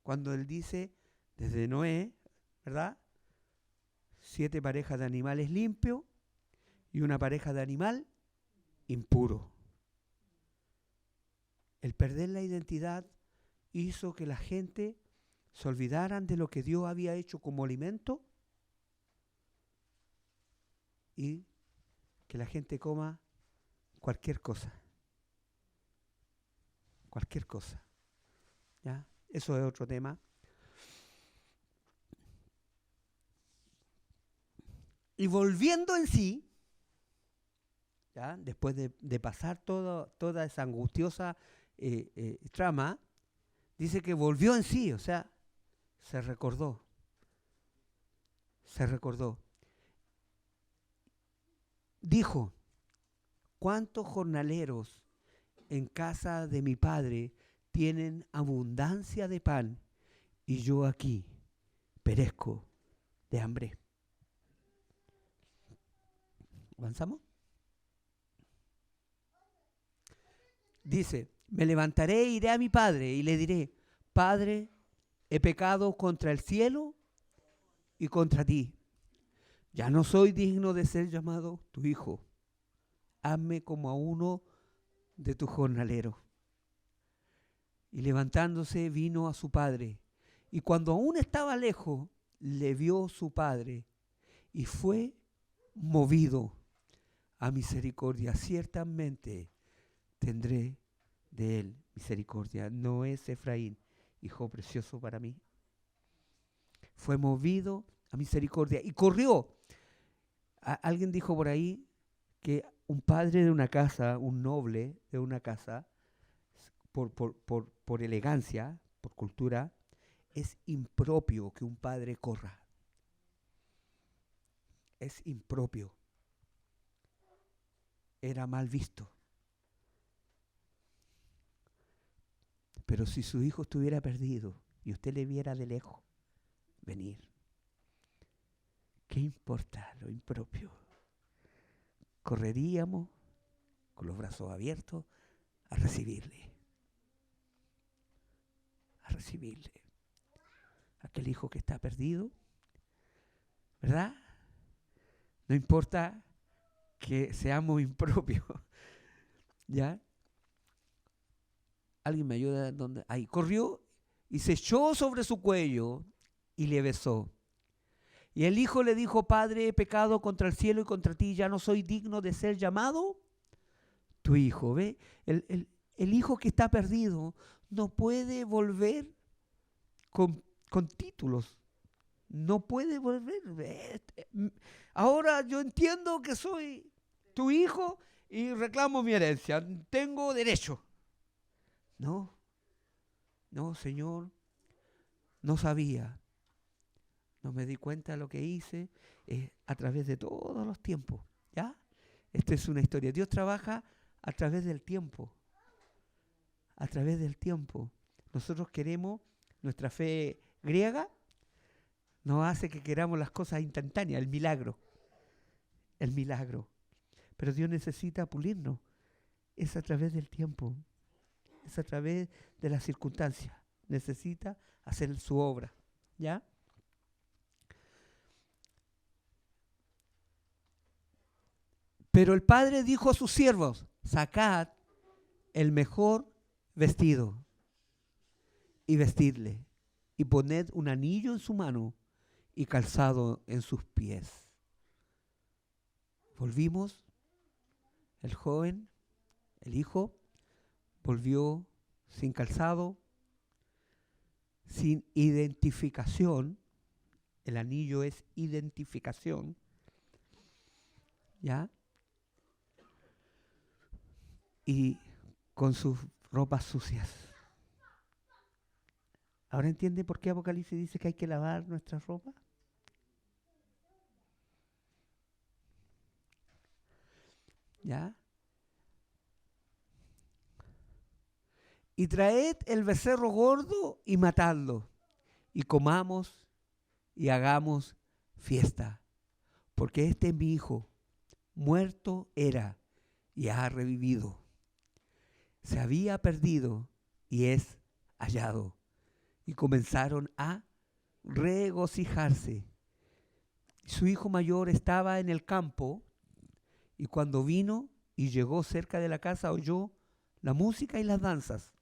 Cuando Él dice, desde Noé, ¿verdad? 7 parejas de animales limpios y una pareja de animal impuro. El perder la identidad hizo que la gente se olvidaran de lo que Dios había hecho como alimento y que la gente coma cualquier cosa. Cualquier cosa. ¿Ya? Eso es otro tema. Y volviendo en sí, ¿ya? Después de pasar toda esa angustiosa trama, dice que volvió en sí, o sea, se recordó. Dijo, ¿cuántos jornaleros en casa de mi padre tienen abundancia de pan y yo aquí perezco de hambre? ¿Avanzamos? Dice, me levantaré e iré a mi padre y le diré, Padre, he pecado contra el cielo y contra ti. Ya no soy digno de ser llamado tu hijo. Hazme como a uno de tus jornaleros. Y levantándose vino a su padre. Y cuando aún estaba lejos, le vio su padre y fue movido a misericordia. Ciertamente tendré de él misericordia. No es Efraín, hijo precioso para mí. Fue movido a misericordia y corrió. Alguien dijo por ahí que un padre de una casa, un noble de una casa, por elegancia, por cultura, es impropio que un padre corra. es impropio. Era mal visto. Pero si su hijo estuviera perdido y usted le viera de lejos venir, ¿qué importa lo impropio? Correríamos con los brazos abiertos a recibirle. A recibirle. Aquel hijo que está perdido, ¿verdad? No importa que seamos impropios. ¿Ya? ¿Alguien me ayuda? ¿Dónde? Ahí. Corrió y se echó sobre su cuello y le besó. Y el hijo le dijo: Padre, he pecado contra el cielo y contra ti, ya no soy digno de ser llamado tu hijo. ¿Ve? El hijo que está perdido no puede volver con títulos. No puede volver. Ahora yo entiendo que soy tu hijo y reclamo mi herencia. Tengo derecho. No, Señor, no sabía. No me di cuenta de lo que hice a través de todos los tiempos. ¿Ya? Esta es una historia. Dios trabaja a través del tiempo. A través del tiempo. Nosotros queremos, nuestra fe griega nos hace que queramos las cosas instantáneas, el milagro. El milagro. Pero Dios necesita pulirnos. Es a través del tiempo. Es a través de las circunstancias. Necesita hacer su obra. ¿Ya? Pero el padre dijo a sus siervos: sacad el mejor vestido y vestidle, y poned un anillo en su mano y calzado en sus pies. Volvimos, el joven, el hijo, volvió sin calzado, sin identificación. El anillo es identificación. ¿Ya? Y con sus ropas sucias. ¿Ahora entiende por qué Apocalipsis dice que hay que lavar nuestras ropas? ¿Ya? Y traed el becerro gordo y matadlo, y comamos y hagamos fiesta, porque este es mi hijo, muerto era y ha revivido. Se había perdido y es hallado. Y comenzaron a regocijarse. Su hijo mayor estaba en el campo, y cuando vino y llegó cerca de la casa, oyó la música y las danzas.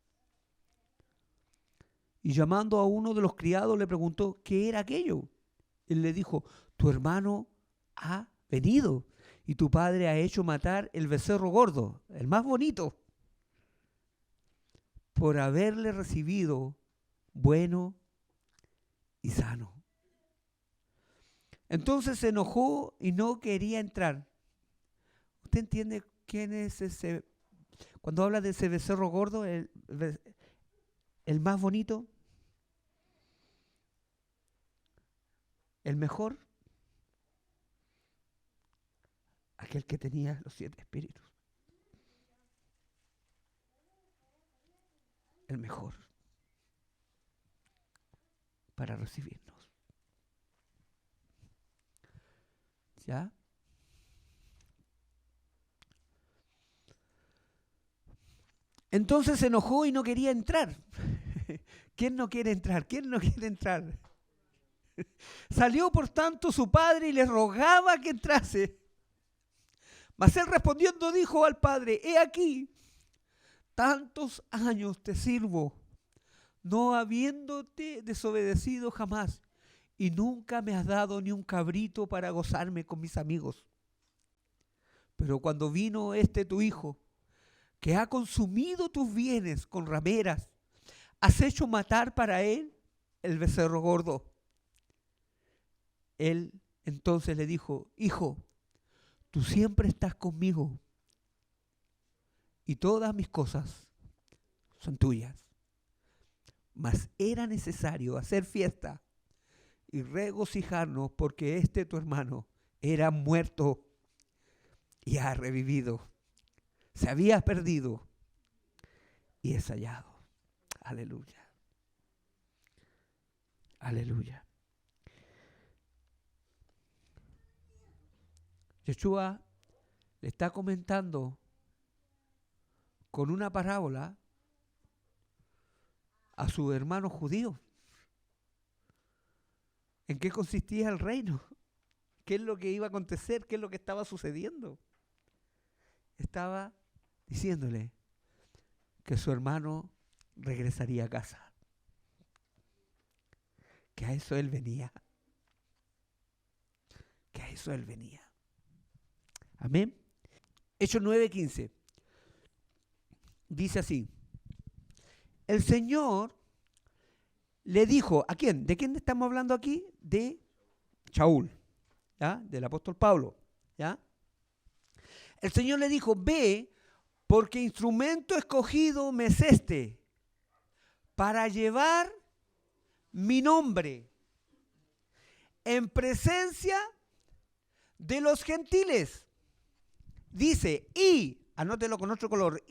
Y llamando a uno de los criados le preguntó qué era aquello. Él le dijo: tu hermano ha venido y tu padre ha hecho matar el becerro gordo, el más bonito, por haberle recibido bueno y sano. Entonces se enojó y no quería entrar. ¿Usted entiende quién es ese? Cuando habla de ese becerro gordo, el más bonito, el mejor, aquel que tenía los 7 espíritus. El mejor para recibirnos. ¿Ya? Entonces se enojó y no quería entrar. ¿Quién no quiere entrar? ¿Quién no quiere entrar? Salió por tanto su padre y le rogaba que entrase. Mas él respondiendo dijo al padre: he aquí, tantos años te sirvo, no habiéndote desobedecido jamás, y nunca me has dado ni un cabrito para gozarme con mis amigos. Pero cuando vino tu hijo, que ha consumido tus bienes con rameras, has hecho matar para él el becerro gordo. Él entonces le dijo: hijo, tú siempre estás conmigo y todas mis cosas son tuyas. Mas era necesario hacer fiesta y regocijarnos porque tu hermano era muerto y ha revivido. Se había perdido y es hallado. Aleluya. Aleluya. Yeshua le está comentando con una parábola a sus hermanos judíos. ¿En qué consistía el reino? ¿Qué es lo que iba a acontecer? ¿Qué es lo que estaba sucediendo? Estaba diciéndole que su hermano regresaría a casa. Que a eso él venía. Que a eso él venía. Amén. Hechos 9:15. Dice así. El Señor le dijo, ¿a quién? ¿De quién estamos hablando aquí? De Shaul, ¿ya? Del apóstol Pablo, ¿ya? El Señor le dijo, ve, porque instrumento escogido me es este, para llevar mi nombre en presencia de los gentiles. Dice, y, anótelo con otro color,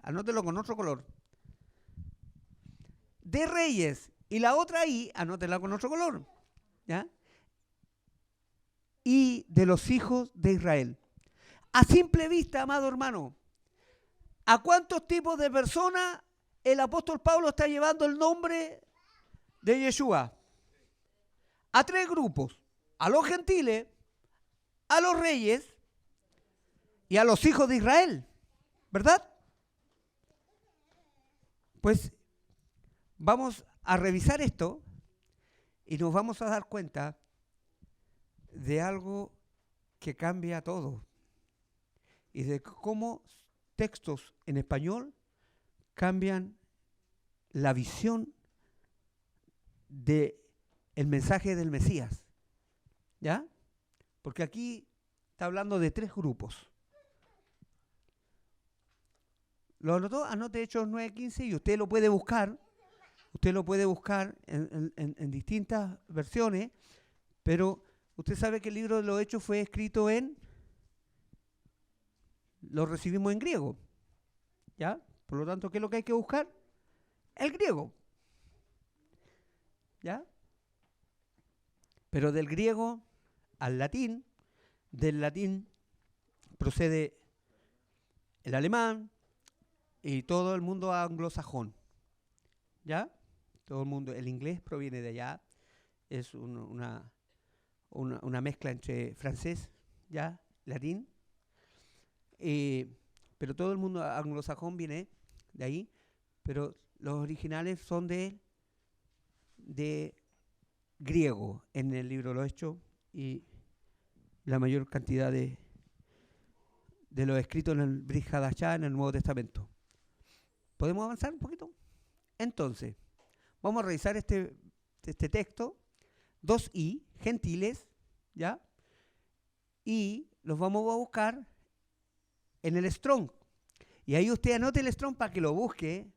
anótelo con otro color. De reyes, y la otra I, anótela con otro color, ¿ya? Y de los hijos de Israel. A simple vista, amado hermano, ¿a cuántos tipos de personas el apóstol Pablo está llevando el nombre de Yeshua? A 3 grupos, a los gentiles, a los reyes y a los hijos de Israel, ¿verdad? Pues vamos a revisar esto y nos vamos a dar cuenta de algo que cambia todo y de cómo textos en español cambian la visión del mensaje del Mesías, ¿ya? Porque aquí está hablando de 3 grupos. ¿Lo anotó? Anote Hechos 9:15 y usted lo puede buscar. Usted lo puede buscar en distintas versiones, pero usted sabe que el libro de los Hechos fue escrito lo recibimos en griego, ¿ya? Por lo tanto, ¿qué es lo que hay que buscar? El griego, ¿ya? Pero del griego al latín, del latín procede el alemán y todo el mundo anglosajón, ¿ya? Todo el mundo, el inglés proviene de allá, es una mezcla entre francés, ¿ya? Latín, pero todo el mundo anglosajón viene de ahí, pero los originales son de griego en el libro de los Hechos y la mayor cantidad de los escritos en el Brit Hadashah, en el Nuevo Testamento. ¿Podemos avanzar un poquito? Entonces, vamos a revisar este texto. 2i, gentiles, ¿ya? Y los vamos a buscar en el Strong. Y ahí usted anote el Strong para que lo busque,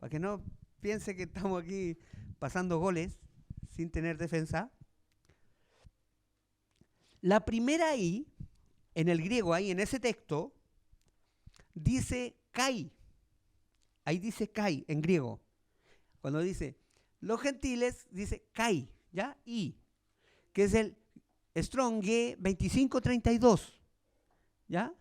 para que no piense que estamos aquí pasando goles sin tener defensa. La primera I, en el griego, ahí en ese texto, dice kai. Ahí dice kai en griego. Cuando dice los gentiles, dice kai, ¿ya? I, que es el Strong G 2532, ¿ya?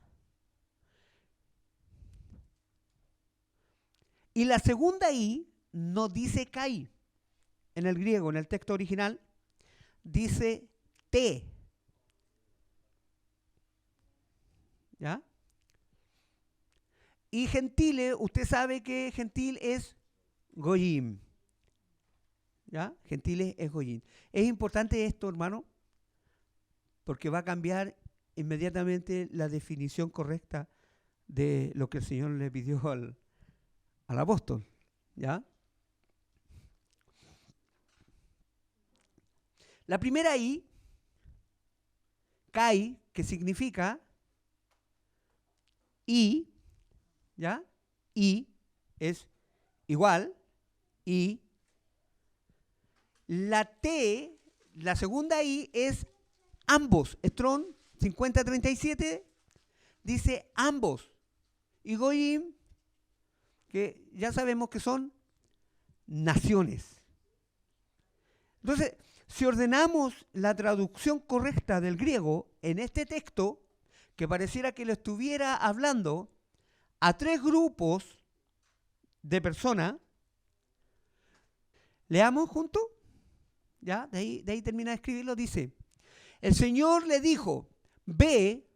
Y la segunda I no dice kai en el griego, en el texto original, dice te, ¿ya? Y gentile, usted sabe que gentil es goyim, ¿ya? Gentiles es goyim. Es importante esto, hermano, porque va a cambiar inmediatamente la definición correcta de lo que el Señor le pidió al apóstol, ¿ya? La primera I, kai, que significa I, ¿ya? I es igual, I. La T, la segunda I es ambos. Strong 5037 dice ambos. Y Goyim, que ya sabemos que son naciones. Entonces, si ordenamos la traducción correcta del griego en este texto, que pareciera que le estuviera hablando a tres grupos de personas, leamos juntos, ya, de ahí termina de escribirlo, dice, el Señor le dijo, ve,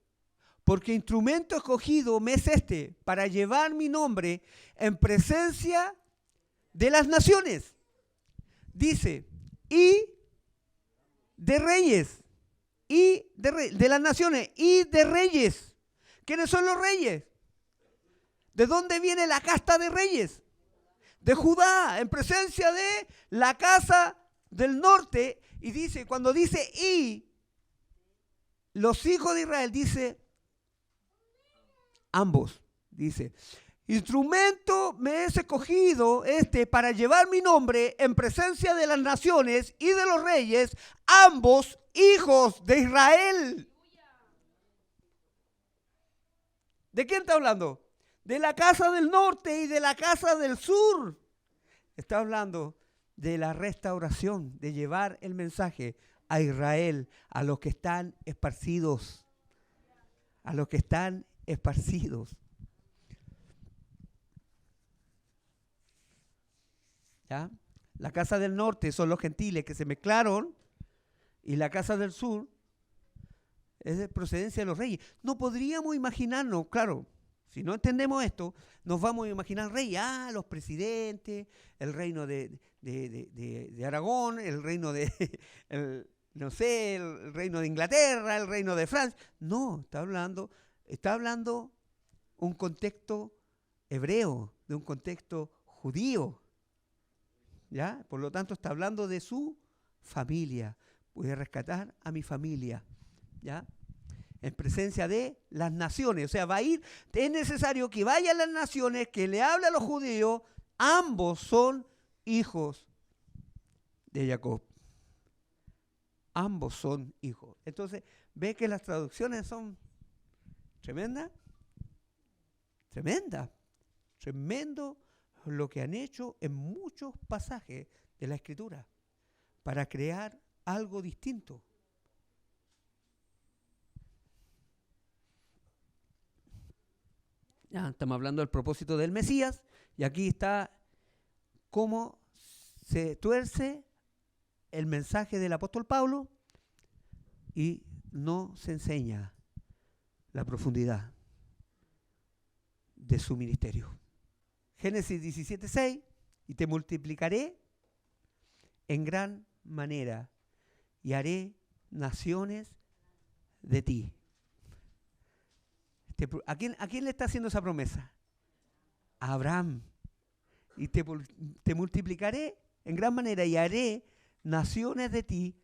porque instrumento escogido me es este, para llevar mi nombre en presencia de las naciones. Dice, y de reyes, de las naciones, y de reyes. ¿Quiénes son los reyes? ¿De dónde viene la casta de reyes? De Judá, en presencia de la casa del norte. Y dice, cuando dice y, los hijos de Israel, dice ambos, dice, instrumento me es escogido para llevar mi nombre en presencia de las naciones y de los reyes, ambos hijos de Israel. ¿De quién está hablando? De la casa del norte y de la casa del sur. Está hablando de la restauración, de llevar el mensaje a Israel, a los que están esparcidos, a los que están esparcidos. ¿Ya? La casa del norte son los gentiles que se mezclaron y la casa del sur es de procedencia de los reyes. No podríamos imaginarnos, claro, si no entendemos esto, nos vamos a imaginar reyes, los presidentes, el reino de Aragón, el reino de, el reino de Inglaterra, el reino de Francia. No, está hablando un contexto hebreo, de un contexto judío. ¿Ya? Por lo tanto, está hablando de su familia. Voy a rescatar a mi familia. ¿Ya? En presencia de las naciones. O sea, va a ir, es necesario que vayan las naciones, que le hable a los judíos. Ambos son hijos de Jacob. Ambos son hijos. Entonces, ve que las traducciones son tremendas. Tremendo lo que han hecho en muchos pasajes de la Escritura para crear algo distinto. Ya, estamos hablando del propósito del Mesías y aquí está cómo se tuerce el mensaje del apóstol Pablo y no se enseña la profundidad de su ministerio. Génesis 17:6, y te multiplicaré en gran manera y haré naciones de ti. ¿A quién le está haciendo esa promesa? A Abraham. Y te multiplicaré en gran manera y haré naciones de ti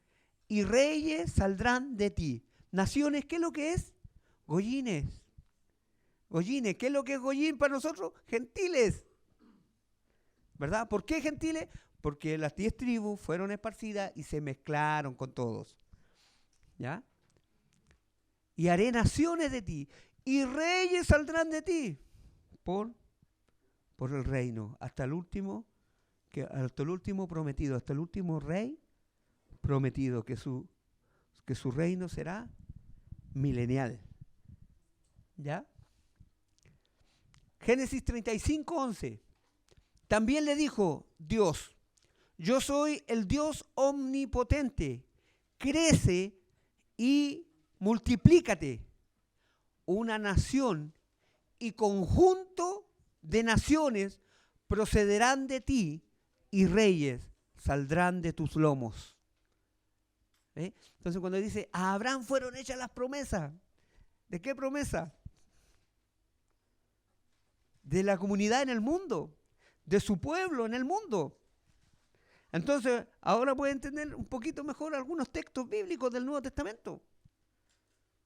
y reyes saldrán de ti. Naciones, ¿qué es lo que es? Goyines. Goyines, ¿qué es lo que es Goyín para nosotros? Gentiles. ¿Verdad? ¿Por qué gentiles? Porque las 10 tribus fueron esparcidas y se mezclaron con todos. ¿Ya? Y haré naciones de ti y reyes saldrán de ti por el reino, hasta el último prometido, hasta el último rey prometido, que su reino será milenial. ¿Ya? Génesis 35:11. También le dijo Dios, yo soy el Dios omnipotente, crece y multiplícate. Una nación y conjunto de naciones procederán de ti y reyes saldrán de tus lomos. Entonces cuando dice, a Abraham fueron hechas las promesas, ¿de qué promesa? De la comunidad en el mundo, de su pueblo en el mundo. Entonces, ahora puede entender un poquito mejor algunos textos bíblicos del Nuevo Testamento.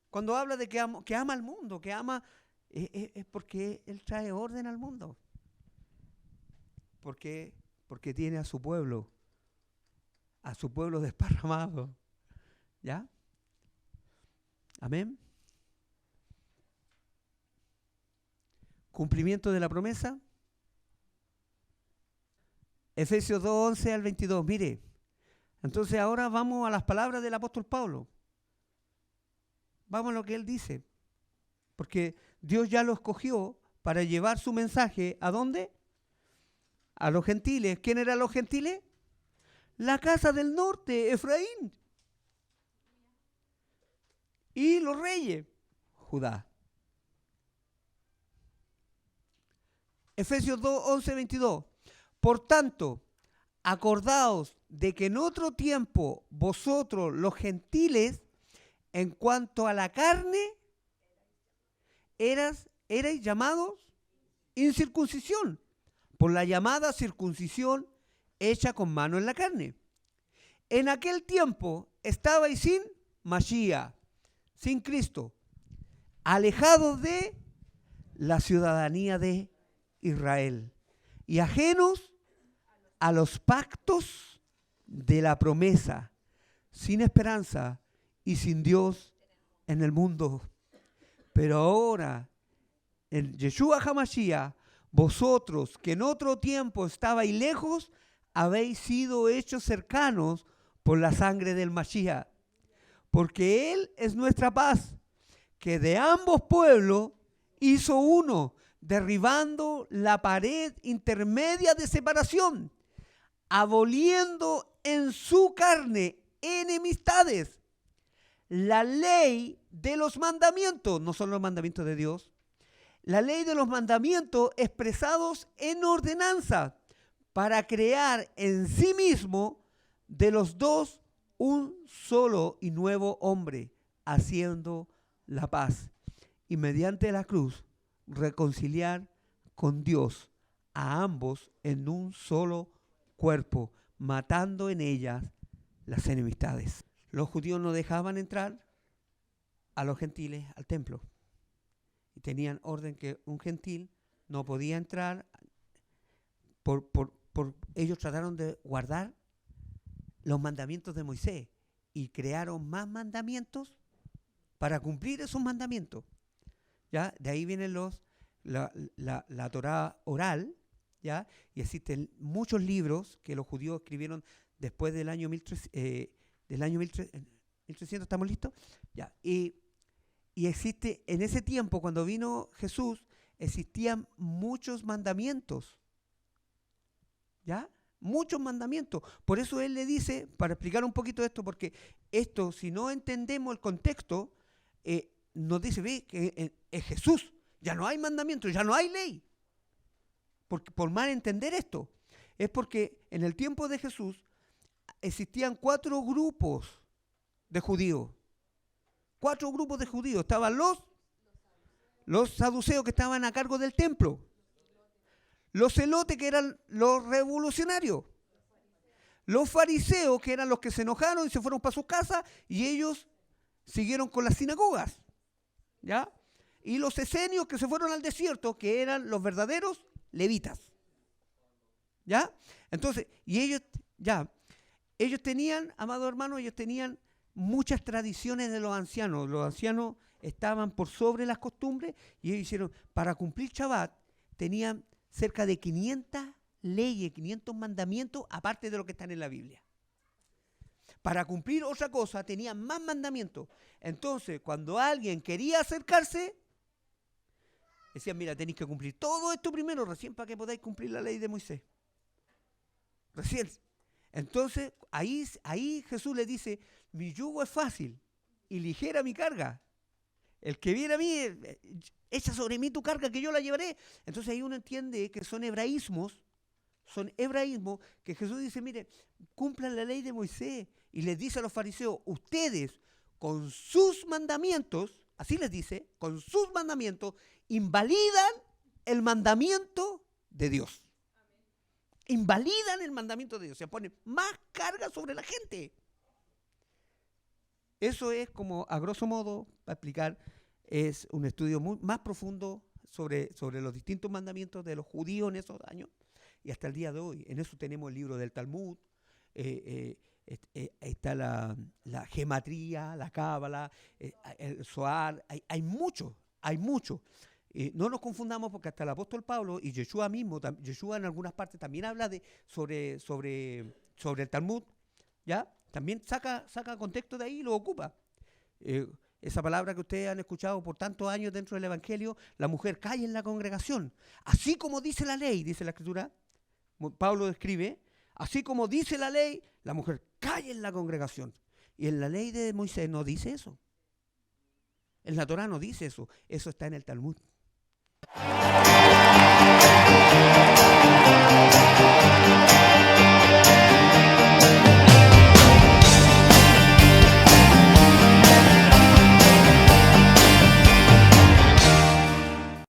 Cuando habla de que ama al mundo, que ama, es porque Él trae orden al mundo. Porque tiene a su pueblo desparramado. ¿Ya? Amén. Cumplimiento de la promesa. Efesios 2, 11 al 22. Mire, entonces ahora vamos a las palabras del apóstol Pablo. Vamos a lo que él dice. Porque Dios ya lo escogió para llevar su mensaje, ¿a dónde? A los gentiles. ¿Quién eran los gentiles? La casa del norte, Efraín. Y los reyes, Judá. Efesios 2, 11, 22. Por tanto, acordaos de que en otro tiempo vosotros los gentiles, en cuanto a la carne, erais llamados incircuncisión, por la llamada circuncisión hecha con mano en la carne. En aquel tiempo estabais sin Mashiach, sin Cristo, alejados de la ciudadanía de Israel y ajenos a los pactos de la promesa, sin esperanza y sin Dios en el mundo. Pero ahora, en Yeshua HaMashiach, vosotros que en otro tiempo estabais lejos, habéis sido hechos cercanos por la sangre del Mashiach. Porque Él es nuestra paz, que de ambos pueblos hizo uno, derribando la pared intermedia de separación, aboliendo en su carne enemistades. La ley de los mandamientos, no son los mandamientos de Dios, la ley de los mandamientos expresados en ordenanza, para crear en sí mismo de los dos un solo y nuevo hombre, haciendo la paz, y mediante la cruz reconciliar con Dios a ambos en un solo cuerpo, matando en ellas las enemistades. Los judíos no dejaban entrar a los gentiles al templo. Y tenían orden que un gentil no podía entrar. Ellos trataron de guardar los mandamientos de Moisés y crearon más mandamientos para cumplir esos mandamientos. ¿Ya? De ahí vienen la Torá oral, ¿ya? Y existen muchos libros que los judíos escribieron después del año 1300, ¿estamos listos? Ya. Y existe, en ese tiempo, cuando vino Jesús, existían muchos mandamientos. ¿Ya? Muchos mandamientos. Por eso Él le dice, para explicar un poquito esto, porque esto, si no entendemos el contexto, nos dice, ve, que es Jesús. Ya no hay mandamientos, ya no hay ley. Por mal entender esto. Es porque en el tiempo de Jesús existían 4 grupos de judíos. 4 grupos de judíos. Estaban los saduceos, que estaban a cargo del templo. Los celotes, que eran los revolucionarios. Los fariseos, que eran los que se enojaron y se fueron para sus casas, y ellos siguieron con las sinagogas. ¿Ya? Y los esenios, que se fueron al desierto, que eran los verdaderos levitas. ¿Ya? Entonces, y ellos tenían, amados hermanos, ellos tenían muchas tradiciones de los ancianos. Los ancianos estaban por sobre las costumbres, y ellos hicieron, para cumplir Shabbat, tenían cerca de 500 leyes, 500 mandamientos, aparte de lo que están en la Biblia. Para cumplir otra cosa, tenían más mandamientos. Entonces, cuando alguien quería acercarse, decían, mira, tenéis que cumplir todo esto primero, recién para que podáis cumplir la ley de Moisés. Recién. Entonces, ahí Jesús le dice, mi yugo es fácil y ligera mi carga. El que viene a mí, echa sobre mí tu carga, que yo la llevaré. Entonces ahí uno entiende que son hebraísmos que Jesús dice, mire, cumplan la ley de Moisés. Y les dice a los fariseos, ustedes con sus mandamientos, así les dice, con sus mandamientos, invalidan el mandamiento de Dios. Invalidan el mandamiento de Dios, se ponen más carga sobre la gente. Eso es como, a grosso modo, para explicar, es un estudio más profundo sobre los distintos mandamientos de los judíos en esos años y hasta el día de hoy. En eso tenemos el libro del Talmud, está la gematría, la cábala, el Zohar, hay mucho, hay mucho. No nos confundamos porque hasta el apóstol Pablo y Yeshua mismo, Yeshua en algunas partes también habla sobre el Talmud, ¿ya? También saca contexto de ahí y lo ocupa. Esa palabra que ustedes han escuchado por tantos años dentro del Evangelio, la mujer calla en la congregación, así como dice la ley, dice la Escritura. Pablo describe, así como dice la ley, la mujer calla en la congregación. Y en la ley de Moisés no dice eso. En la Torá no dice eso. Eso está en el Talmud.